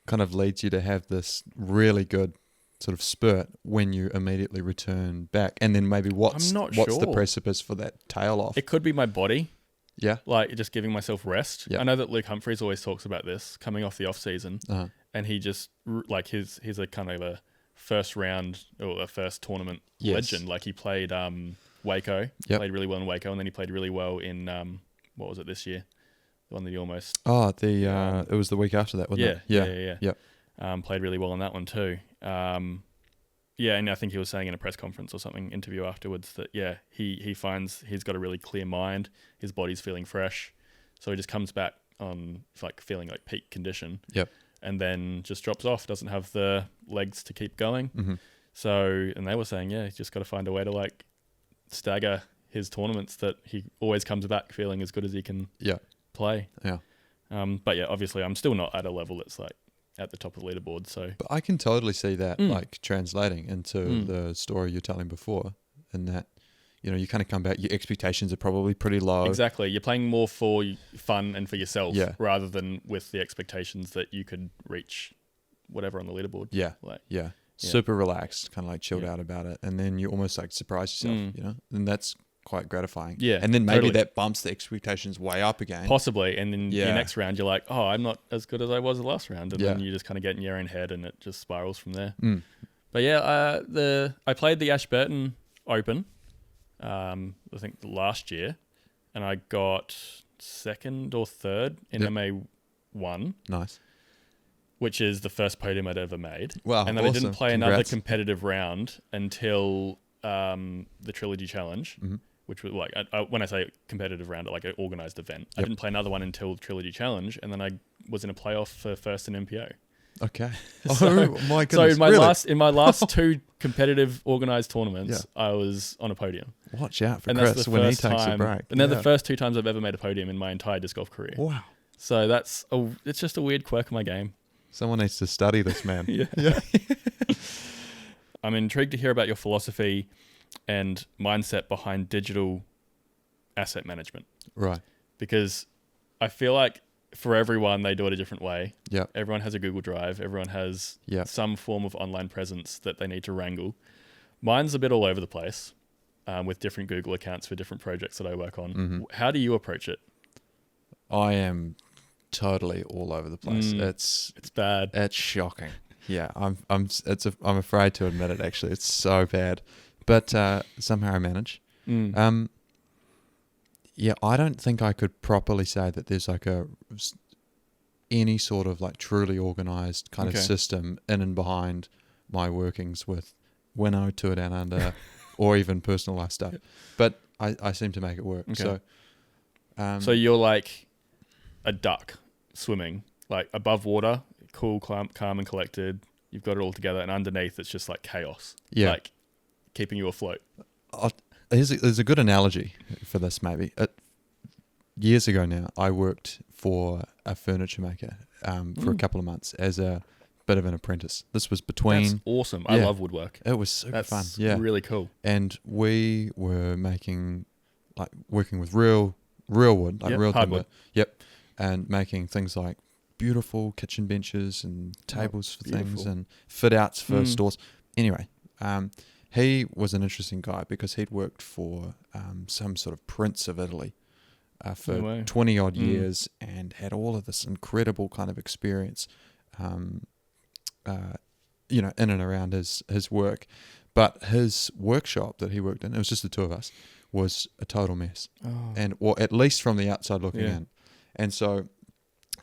kind of leads you to have this really good sort of spurt when you immediately return back? And then maybe what's the precipice for that tail off? It could be my body. Yeah. Just giving myself rest. Yeah. I know that Luke Humphreys always talks about this coming off the off season. And he just he's a kind of a first round or a first tournament legend. He played Waco, played really well in Waco, and then he played really well in what was it this year? The one that he almost it was the week after that, wasn't it? Yeah. Played really well in that one too. And I think he was saying in a press conference or something, interview afterwards, that he finds he's got a really clear mind, his body's feeling fresh, so he just comes back on feeling like peak condition. Yep. And then just drops off, doesn't have the legs to keep going. Mm-hmm. So, and they were saying, he's just got to find a way to stagger his tournaments that he always comes back feeling as good as he can play. Yeah. But obviously I'm still not at a level that's at the top of the leaderboard. So, but I can totally see that translating into the story you're telling before, and that you kind of come back, your expectations are probably pretty low. Exactly. You're playing more for fun and for yourself rather than with the expectations that you could reach whatever on the leaderboard. Yeah. Super relaxed, kind of chilled out about it. And then you almost surprise yourself, and that's quite gratifying. Yeah. And then maybe that bumps the expectations way up again. Possibly. And then your next round, you're like, oh, I'm not as good as I was the last round. And then you just kind of get in your own head and it just spirals from there. But I played the Ashburton Open, I think last year, and I got second or third in MA1. Nice. Which is the first podium I'd ever made. Wow, and then awesome. I didn't play Congrats. another competitive round until the Trilogy Challenge, which was when I say competitive round, an organised event. I didn't play another one until Trilogy Challenge, and then I was in a playoff for first in MPO. Okay. So, my goodness. So in my last 2 competitive organised tournaments, I was on a podium. Watch out for Chris when he takes a break. And they're the first 2 times I've ever made a podium in my entire disc golf career. Wow. So it's just a weird quirk of my game. Someone needs to study this, man. Yeah. I'm intrigued to hear about your philosophy and mindset behind digital asset management. Right. Because I feel like for everyone, they do it a different way. Yeah. Everyone has a Google Drive. Everyone has some form of online presence that they need to wrangle. Mine's a bit all over the place with different Google accounts for different projects that I work on. Mm-hmm. How do you approach it? I am totally all over the place. It's bad. It's shocking. Yeah, I'm afraid to admit it. Actually, it's so bad, but somehow I manage. Yeah, I don't think I could properly say that there's like any sort of like truly organized kind of system in and behind my workings with Winnow, Tour Down Under, or even personal life stuff. But I seem to make it work. Okay. So you're like a duck swimming, like above water, cool, calm and collected. You've got it all together, and underneath it's just like chaos. Yeah, like keeping you afloat. There's a good analogy for this, maybe. Years ago now, I worked for a furniture maker for a couple of months as a bit of an apprentice. This was between... That's awesome. I love woodwork. It was super fun. Yeah, really cool. And we were working with real wood, like real timber. Hardwood. Yep. And making things like beautiful kitchen benches and tables for things and fit outs for stores. Anyway, he was an interesting guy because he'd worked for some sort of prince of Italy for 20 odd years and had all of this incredible kind of experience, in and around his work. But his workshop that he worked in, it was just the two of us, was a total mess. Or at least from the outside looking in. And so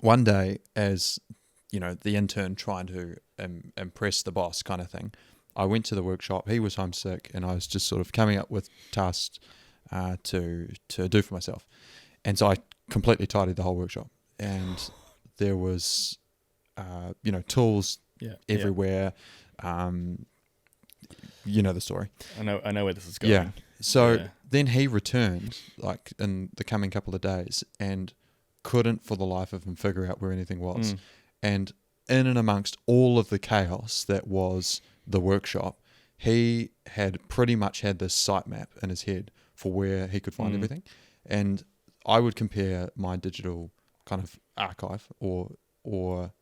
one day, as the intern trying to impress the boss kind of thing, I went to the workshop. He was homesick, and I was just sort of coming up with tasks to do for myself. And so I completely tidied the whole workshop, and there was tools everywhere. You know the story. I know where this is going. Yeah. So then he returned, like in the coming couple of days, and couldn't for the life of him figure out where anything was. And in and amongst all of the chaos that was the workshop, he had pretty much had this sitemap in his head for where he could find everything. And I would compare my digital kind of archive or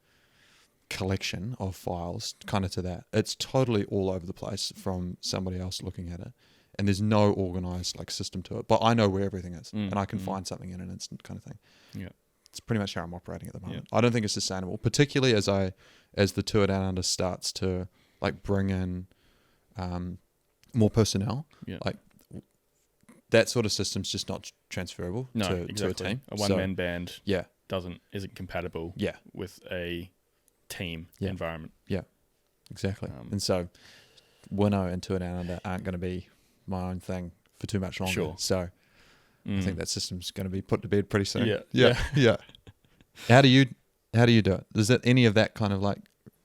collection of files kind of to that. It's totally all over the place from somebody else looking at it. And there's no organized like system to it. But I know where everything is, and I can find something in an instant kind of thing. Yeah. It's pretty much how I'm operating at the moment. I don't think it's sustainable, particularly as the Tour Down Under starts to like bring in more personnel. Yeah. Like that sort of system's just not transferable to a team. A one-man band isn't compatible with a team environment. Yeah, exactly. And so Winnow and Tour Down Under aren't going to be my own thing for too much longer. Sure. So I think that system's going to be put to bed pretty soon. Yeah. How do you do it? Does any of that kind of like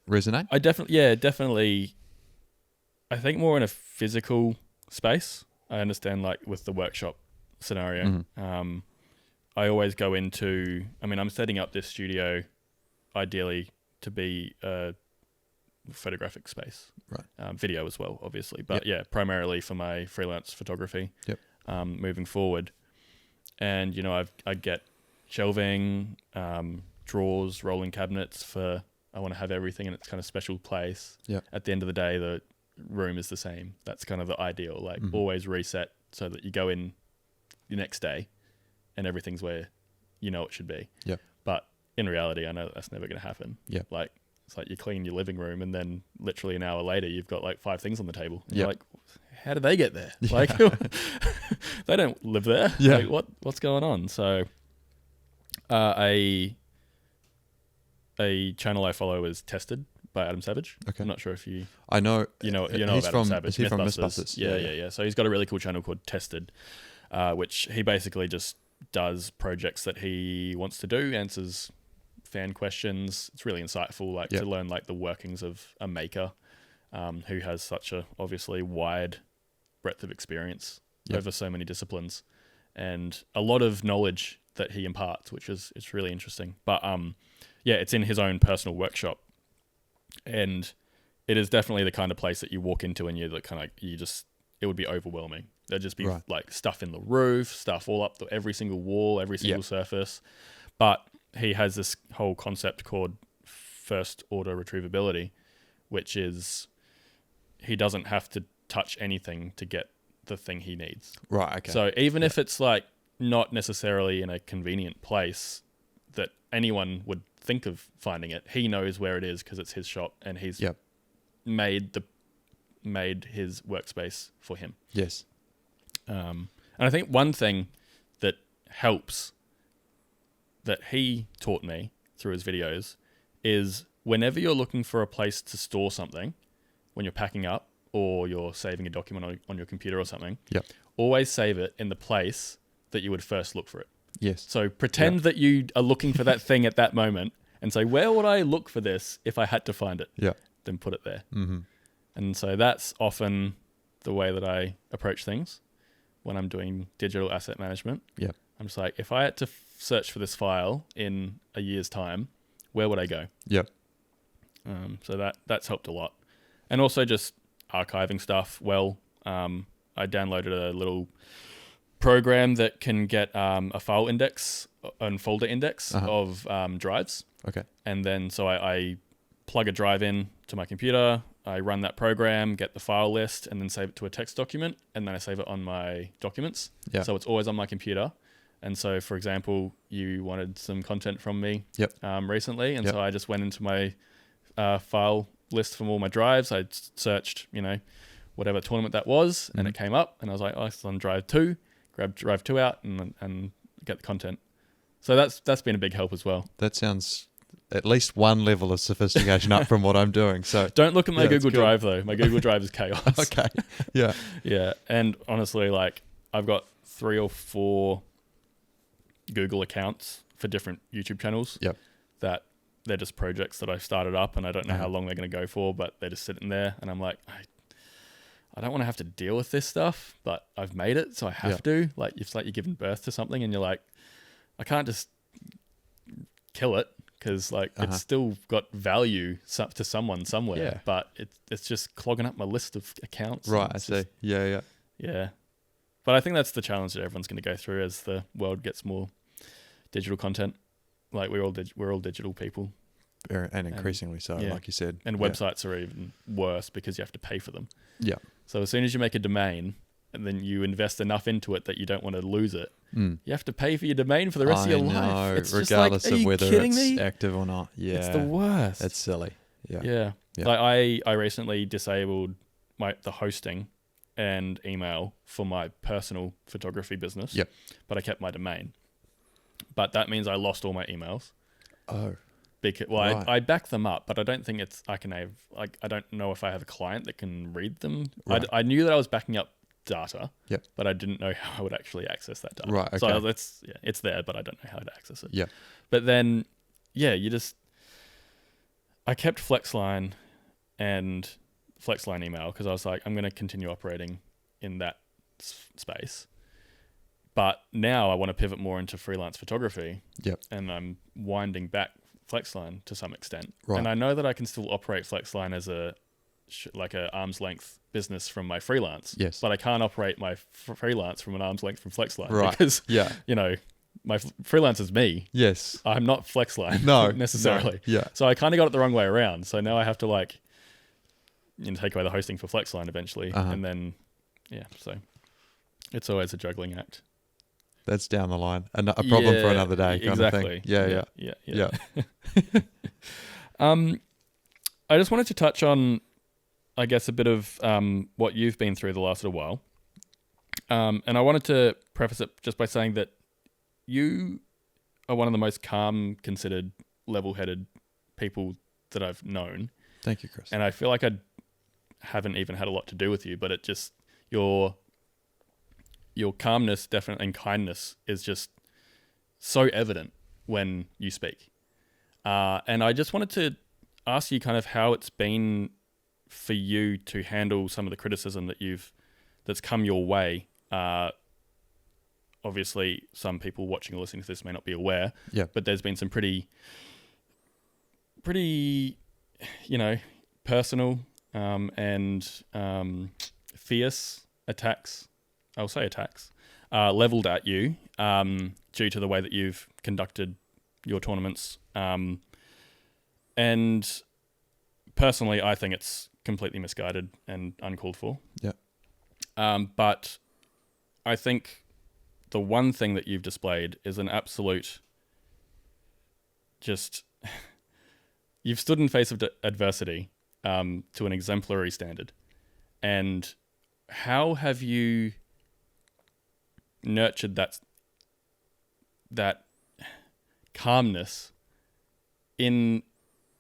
resonate? I definitely. I think more in a physical space. I understand like with the workshop scenario. I always go into. I mean, I'm setting up this studio, ideally to be a photographic space, right? Video as well, obviously, but primarily for my freelance photography. Yep. Moving forward, and I get shelving, drawers, rolling cabinets for. I want to have everything in its kind of special place. Yeah. At the end of the day, the room is the same. That's kind of the ideal. Like always reset so that you go in the next day, and everything's where it should be. Yeah. But in reality, I know that's never going to happen. Yeah. Like. It's like you clean your living room and then literally an hour later you've got like 5 things on the table. You're like, how did they get there? Yeah. Like they don't live there. Yeah. Like, what's going on? So a channel I follow is Tested by Adam Savage. Okay. I'm not sure if you I know you know about Adam Savage. He's from Mythbusters. Yeah. So he's got a really cool channel called Tested, which he basically just does projects that he wants to do, answers fan questions. It's really insightful, to learn like the workings of a maker who has such a obviously wide breadth of experience over so many disciplines, and a lot of knowledge that he imparts, which is it's really interesting. But it's in his own personal workshop, and it is definitely the kind of place that you walk into and it would be overwhelming. There'd just be like stuff in the roof, stuff all up every single wall, every single surface. But he has this whole concept called first order retrievability, which is he doesn't have to touch anything to get the thing he needs. Right, okay. So even if it's like not necessarily in a convenient place that anyone would think of finding it, he knows where it is because it's his shop and he's made his workspace for him. Yes. And I think one thing that helps that he taught me through his videos is whenever you're looking for a place to store something, when you're packing up or you're saving a document on your computer or something, always save it in the place that you would first look for it. Yes. So pretend that you are looking for that thing at that moment and say, where would I look for this if I had to find it? Yeah. Then put it there. Mm-hmm. And so that's often the way that I approach things when I'm doing digital asset management. Yeah. I'm just like, if I had to search for this file in a year's time, where would I go? Yep. So that's helped a lot. And also just archiving stuff. Well, I downloaded a little program that can get a file index and folder index of drives. Okay. And then so I plug a drive in to my computer, I run that program, get the file list, and then save it to a text document, and then I save it on my documents. Yeah. So it's always on my computer. And so, for example, you wanted some content from me recently, and so I just went into my file list from all my drives. I searched, whatever tournament that was, and it came up, and I was like, oh, it's on drive 2. Grab drive 2 out and get the content. So that's been a big help as well. That sounds at least one level of sophistication up from what I'm doing. So don't look at my Google Drive though. My Google Drive is chaos. Okay. Yeah. Yeah. And honestly, like I've got 3 or 4 Google accounts for different YouTube channels. Yep. That they're just projects that I've started up and I don't know how long they're going to go for, but they're just sitting there and I'm like, I don't want to have to deal with this stuff, but I've made it, so I have to. Like, it's like you're giving birth to something and you're like, I can't just kill it because like it's still got value to someone somewhere, but it's just clogging up my list of accounts. Right, I see. Yeah. But I think that's the challenge that everyone's going to go through as the world gets more digital content. Like we're all digital people. And increasingly so, like you said. And websites are even worse because you have to pay for them. Yeah. So as soon as you make a domain and then you invest enough into it that you don't want to lose it, you have to pay for your domain for the rest of your life. It's regardless just like, of whether it's me? active or not. Yeah. It's the worst. It's silly. Yeah. Yeah. Like I recently disabled the hosting and email for my personal photography business. Yep. But I kept my domain. But that means I lost all my emails. Oh. Because, I back them up, but I don't think I don't know if I have a client that can read them. Right. I knew that I was backing up data, but I didn't know how I would actually access that data. Right. Okay. So it's there, but I don't know how to access it. Yeah. But then, I kept Flexline and Flexline email because I was like, I'm going to continue operating in that space. But now I want to pivot more into freelance photography. Yep. And I'm winding back Flexline to some extent. Right. And I know that I can still operate Flexline as a arm's length business from my freelance. Yes. But I can't operate my freelance from an arm's length from Flexline. Right. Because, my freelance is me. Yes. I'm not Flexline. No. necessarily. No. Yeah. So I kind of got it the wrong way around. So now I have to take away the hosting for Flexline eventually. And then, so it's always a juggling act. That's down the line. A problem for another day kind of thing. Yeah. I just wanted to touch on, I guess, a bit of what you've been through the last little while. And I wanted to preface it just by saying that you are one of the most calm, considered, level-headed people that I've known. Thank you, Chris. And I feel like I haven't even had a lot to do with you, but it just, your calmness definitely and kindness is just so evident when you speak. And I just wanted to ask you kind of how it's been for you to handle some of the criticism that's come your way. Obviously, some people watching or listening to this may not be aware, but there's been some pretty, personal and fierce attacks. I'll say attacks, leveled at you due to the way that you've conducted your tournaments. And personally, I think it's completely misguided and uncalled for. Yeah. But I think the one thing that you've displayed is an absolute you've stood in face of adversity to an exemplary standard. And how have you nurtured that calmness in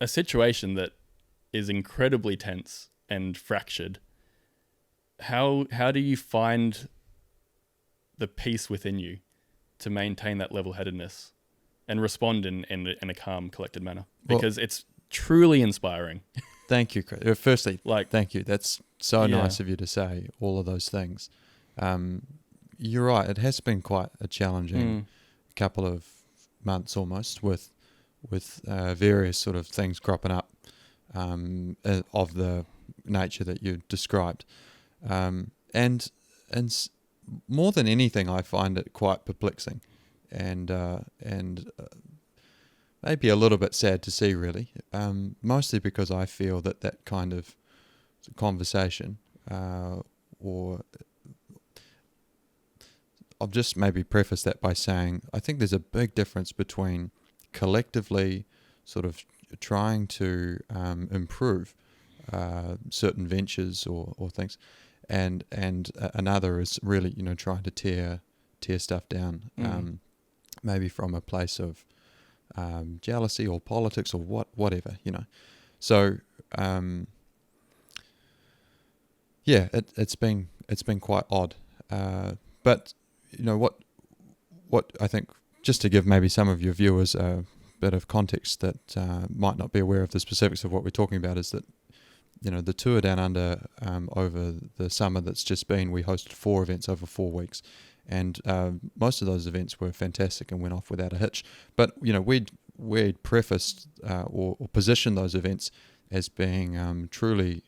a situation that is incredibly tense and fractured? How do you find the peace within you to maintain that level-headedness and respond in a calm, collected manner? Because it's truly inspiring. Thank you, Chris. Firstly, thank you. That's so nice of you to say all of those things. You're right. It has been quite a challenging couple of months almost with various sort of things cropping up of the nature that you described. And more than anything, I find it quite perplexing and maybe a little bit sad to see, really, mostly because I feel that kind of conversation, or I'll just maybe preface that by saying I think there's a big difference between collectively sort of trying to improve certain ventures or things, and another is really trying to tear stuff down, maybe from a place of jealousy or politics or whatever. So it's been quite odd, but what I think, just to give maybe some of your viewers a bit of context that might not be aware of the specifics of what we're talking about, is that the tour down under, over the summer that's just been, we hosted 4 events over 4 weeks, and most of those events were fantastic and went off without a hitch. But we'd prefaced or positioned those events as being truly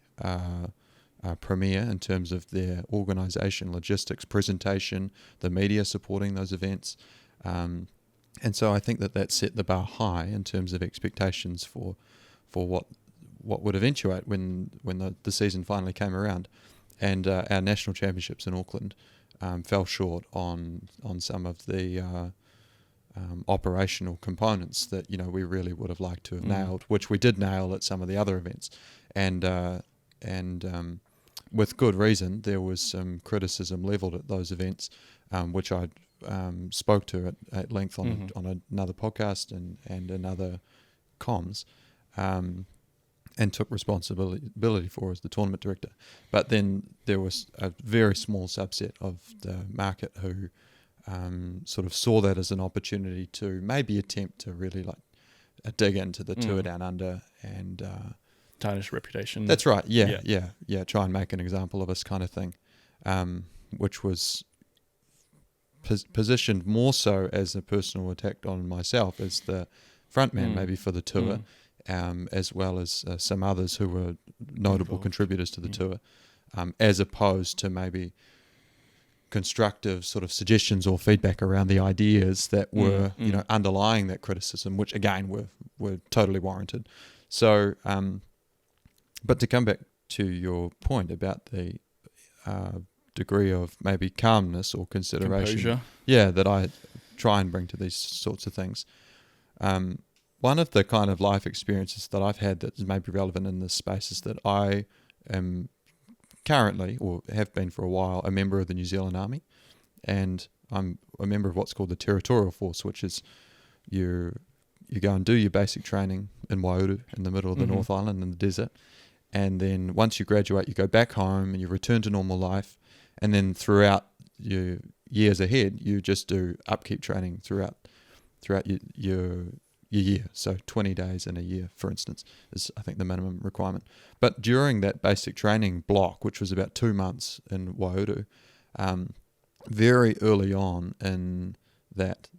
premier in terms of their organisation, logistics, presentation, the media supporting those events, and so I think that set the bar high in terms of expectations for what would eventuate when the season finally came around, and our national championships in Auckland fell short on some of the operational components that we really would have liked to have nailed, which we did nail at some of the other events, and with good reason. There was some criticism levelled at those events, which I spoke to at length on another podcast and another comms, and took responsibility for as the tournament director. But then there was a very small subset of the market who sort of saw that as an opportunity to maybe attempt to really dig into the tour down under and tarnish reputation. That's right. Yeah. Try and make an example of us, kind of thing, which was positioned more so as a personal attack on myself as the frontman, maybe for the tour, as well as some others who were notable contributors to the tour, as opposed to maybe constructive sort of suggestions or feedback around the ideas that were underlying that criticism, which again were totally warranted. So, but to come back to your point about the degree of maybe calmness or consideration, composure, that I try and bring to these sorts of things. One of the kind of life experiences that I've had that is maybe relevant in this space is that I am currently, or have been for a while, a member of the New Zealand Army, and I'm a member of what's called the Territorial Force, which is you go and do your basic training in Waiouru in the middle of the North Island in the desert, and then once you graduate you go back home and you return to normal life, and then throughout your years ahead you just do upkeep training throughout your year. So 20 days in a year, for instance, is I think the minimum requirement. But during that basic training block, which was about 2 months in Waiouru, very early on in that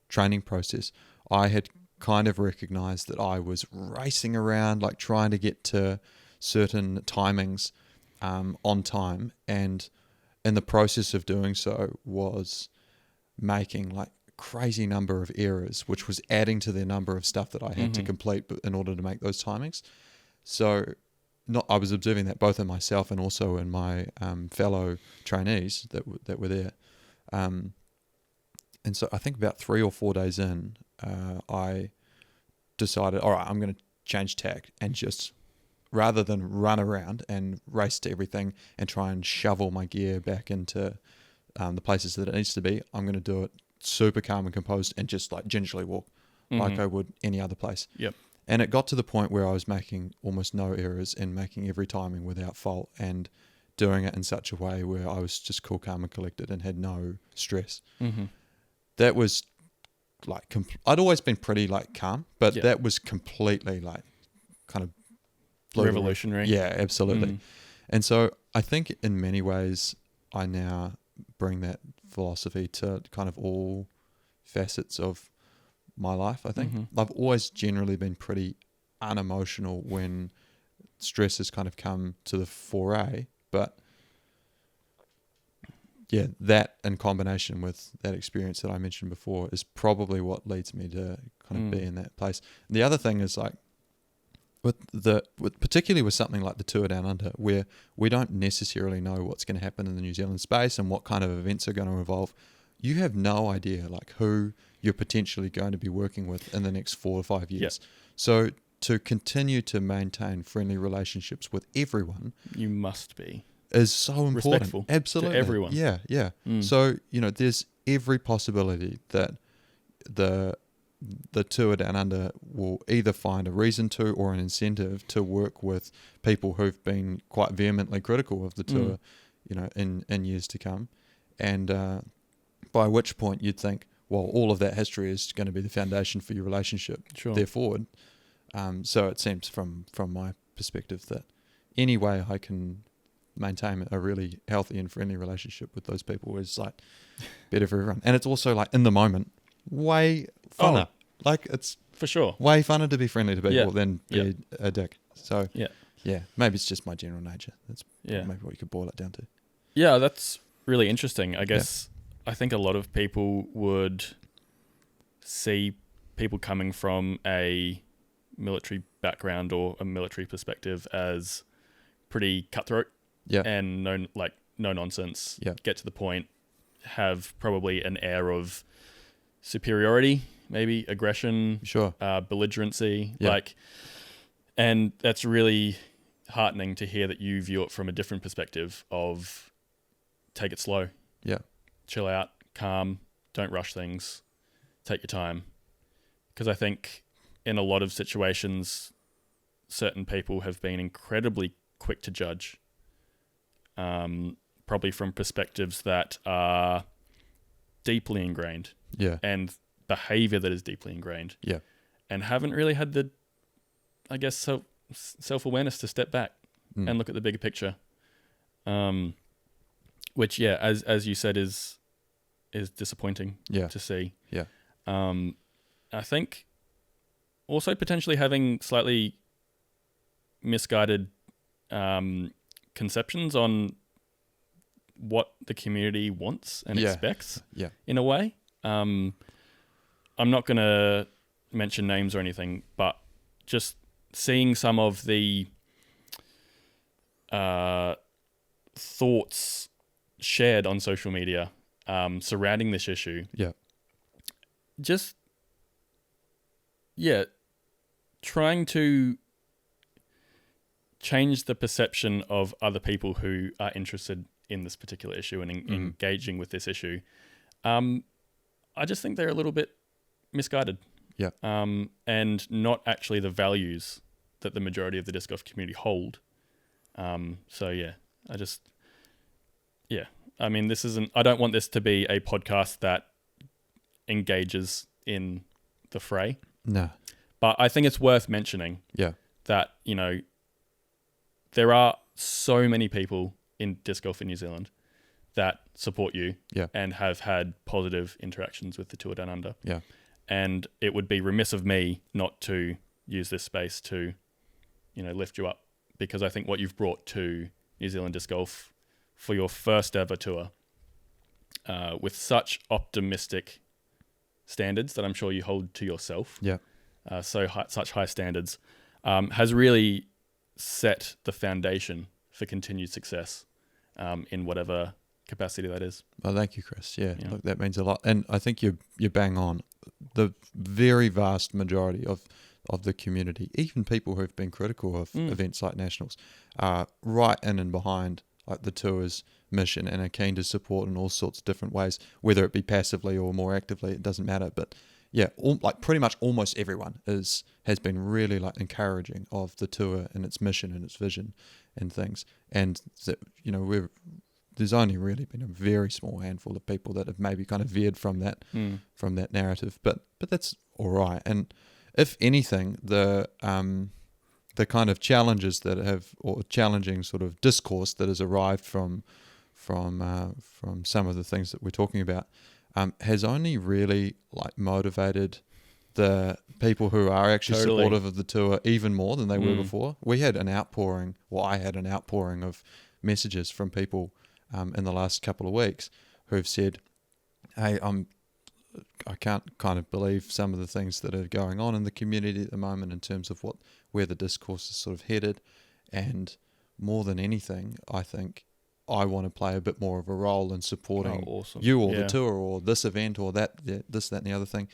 training process, I had kind of recognised that I was racing around, like trying to get to certain timings on time, and in the process of doing so was making like crazy number of errors, which was adding to the number of stuff that I had to complete in order to make those timings. So I was observing that both in myself and also in my fellow trainees that were there. And so I think about 3 or 4 days in, I decided, all right, I'm going to change tack and just, rather than run around and race to everything and try and shovel my gear back into the places that it needs to be, I'm going to do it super calm and composed and just like gingerly walk like I would any other place. Yep. And it got to the point where I was making almost no errors and making every timing without fault and doing it in such a way where I was just cool, calm and collected and had no stress. That was like, I'd always been pretty like calm, but that was completely like kind of revolutionary. Yeah, absolutely. And so I think in many ways I now bring that philosophy to kind of all facets of my life. I think I've always generally been pretty unemotional when stress has kind of come to the foray, but yeah, that in combination with that experience that I mentioned before is probably what leads me to kind of be in that place. And the other thing is like particularly with something like the Tour Down Under, where we don't necessarily know what's going to happen in the New Zealand space and what kind of events are going to evolve. You have no idea like who you're potentially going to be working with in the next 4 or 5 years. Yep. So to continue to maintain friendly relationships with everyone, you must be, is so important. Respectful. Absolutely. To everyone. Yeah. So, there's every possibility that the Tour Down Under will either find a reason to or an incentive to work with people who've been quite vehemently critical of the tour, in years to come. And by which point you'd think, well, all of that history is going to be the foundation for your relationship there forward. So it seems from my perspective that any way I can maintain a really healthy and friendly relationship with those people is like better for everyone. And it's also like in the moment, way funner. Like it's for sure way funner to be friendly to people than be a dick. So maybe it's just my general nature. That's maybe what you could boil it down to. Yeah, that's really interesting. I guess I think a lot of people would see people coming from a military background or a military perspective as pretty cutthroat and no nonsense. Get to the point, have probably an air of superiority, maybe aggression, belligerency, and that's really heartening to hear that you view it from a different perspective of take it slow, chill out, calm, don't rush things, take your time, because I think in a lot of situations certain people have been incredibly quick to judge, probably from perspectives that are deeply ingrained and behavior that is deeply ingrained and haven't really had the, I guess, self-awareness to step back and look at the bigger picture, which as you said is disappointing to see. I think also potentially having slightly misguided conceptions on what the community wants and expects in a way. I'm not going to mention names or anything, but just seeing some of the thoughts shared on social media surrounding this issue. Just, trying to change the perception of other people who are interested in this particular issue and engaging with this issue. I just think they're a little bit misguided. And not actually the values that the majority of the disc golf community hold. I mean, I don't want this to be a podcast that engages in the fray. No. But I think it's worth mentioning that, there are so many people in disc golf in New Zealand that support you and have had positive interactions with the Tour Down Under. And it would be remiss of me not to use this space to, lift you up, because I think what you've brought to New Zealand disc golf for your first ever tour, with such optimistic standards that I'm sure you hold to yourself. Yeah. Such high standards has really set the foundation for continued success in whatever capacity that is. Oh, thank you, Chris. Yeah, look, that means a lot. And I think you're bang on. The very vast majority of the community, even people who've been critical of events like Nationals, are right in and behind like the tour's mission and are keen to support in all sorts of different ways, whether it be passively or more actively, it doesn't matter. But yeah, like pretty much almost everyone has been really like encouraging of the tour and its mission and its vision and things. And there's only really been a very small handful of people that have maybe kind of veered from that narrative, but that's all right. And if anything, the kind of challenges that have, or challenging sort of discourse that has arrived from some of the things that we're talking about, has only really like motivated the people who are actually supportive of the tour even more than they were before. We had an outpouring, or I had an outpouring of messages from people in the last couple of weeks who've said, hey, I can't kind of believe some of the things that are going on in the community at the moment in terms of where the discourse is sort of headed. And more than anything, I think I want to play a bit more of a role in supporting you or the tour or this event or this, that, and the other thing.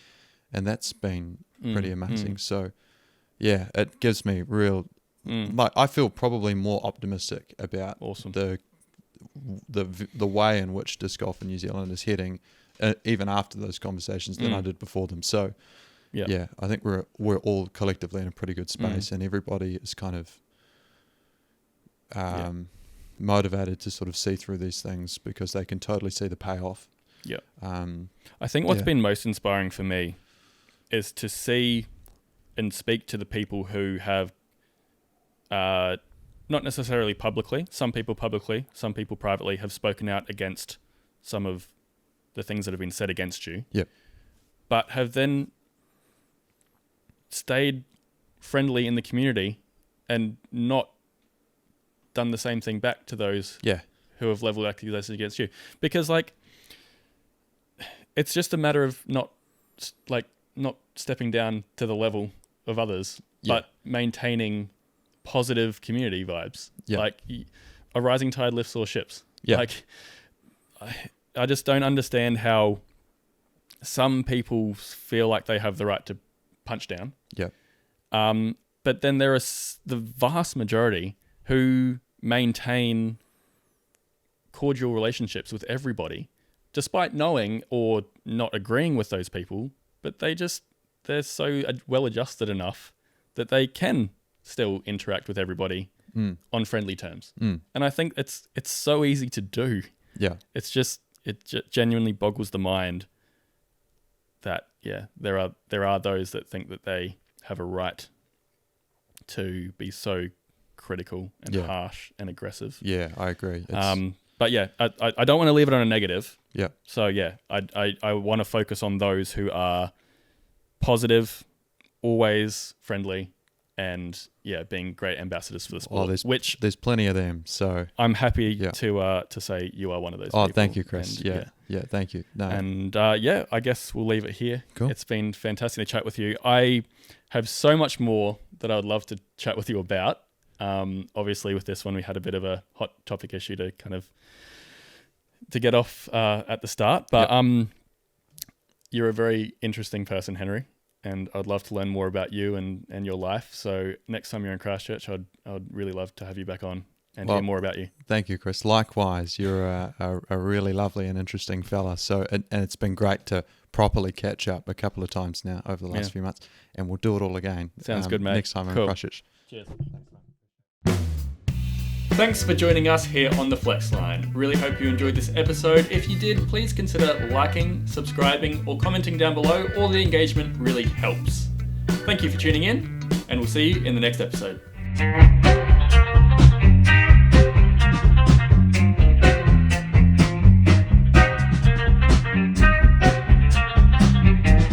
And that's been pretty amazing. So, yeah, it gives me real... Like, I feel probably more optimistic about the way in which disc golf in New Zealand is heading, even after those conversations, than I did before them. So, yeah, I think we're all collectively in a pretty good space, and everybody is kind of motivated to sort of see through these things because they can totally see the payoff. Yeah. I think what's been most inspiring for me is to see and speak to the people who have, not necessarily publicly, some people publicly, some people privately, have spoken out against some of the things that have been said against you. Yep. But have then stayed friendly in the community and not done the same thing back to those who have leveled accusations against you. Because like, it's just a matter of not stepping down to the level of others, but maintaining positive community vibes. Like, a rising tide lifts all ships. Like, I just don't understand how some people feel like they have the right to punch down. But then there are the vast majority who maintain cordial relationships with everybody, despite knowing or not agreeing with those people, but they're so well adjusted enough that they can still interact with everybody on friendly terms. And I think it's so easy to do. It's just, it genuinely boggles the mind that, there are those that think that they have a right to be so critical and harsh and aggressive. I agree. But I don't want to leave it on a negative. So I want to focus on those who are positive, always friendly, and being great ambassadors for the sport. There's plenty of them. So I'm happy to say you are one of those people. Thank you, Chris. And, thank you. No. And I guess we'll leave it here. Cool. It's been fantastic to chat with you. I have so much more that I would love to chat with you about. Obviously with this one, we had a bit of a hot topic issue to get off at the start, but you're a very interesting person, Henry, and I'd love to learn more about you and your life. So next time you're in Christchurch, I'd really love to have you back on and hear more about you. Thank you, Chris. Likewise, you're a really lovely and interesting fella. So and it's been great to properly catch up a couple of times now over the last few months, and we'll do it all again. Sounds good, mate. Next time I'm in Christchurch. Cheers. Thanks for joining us here on the Flex Line. Really hope you enjoyed this episode. If you did, please consider liking, subscribing, or commenting down below. All the engagement really helps. Thank you for tuning in, and we'll see you in the next episode.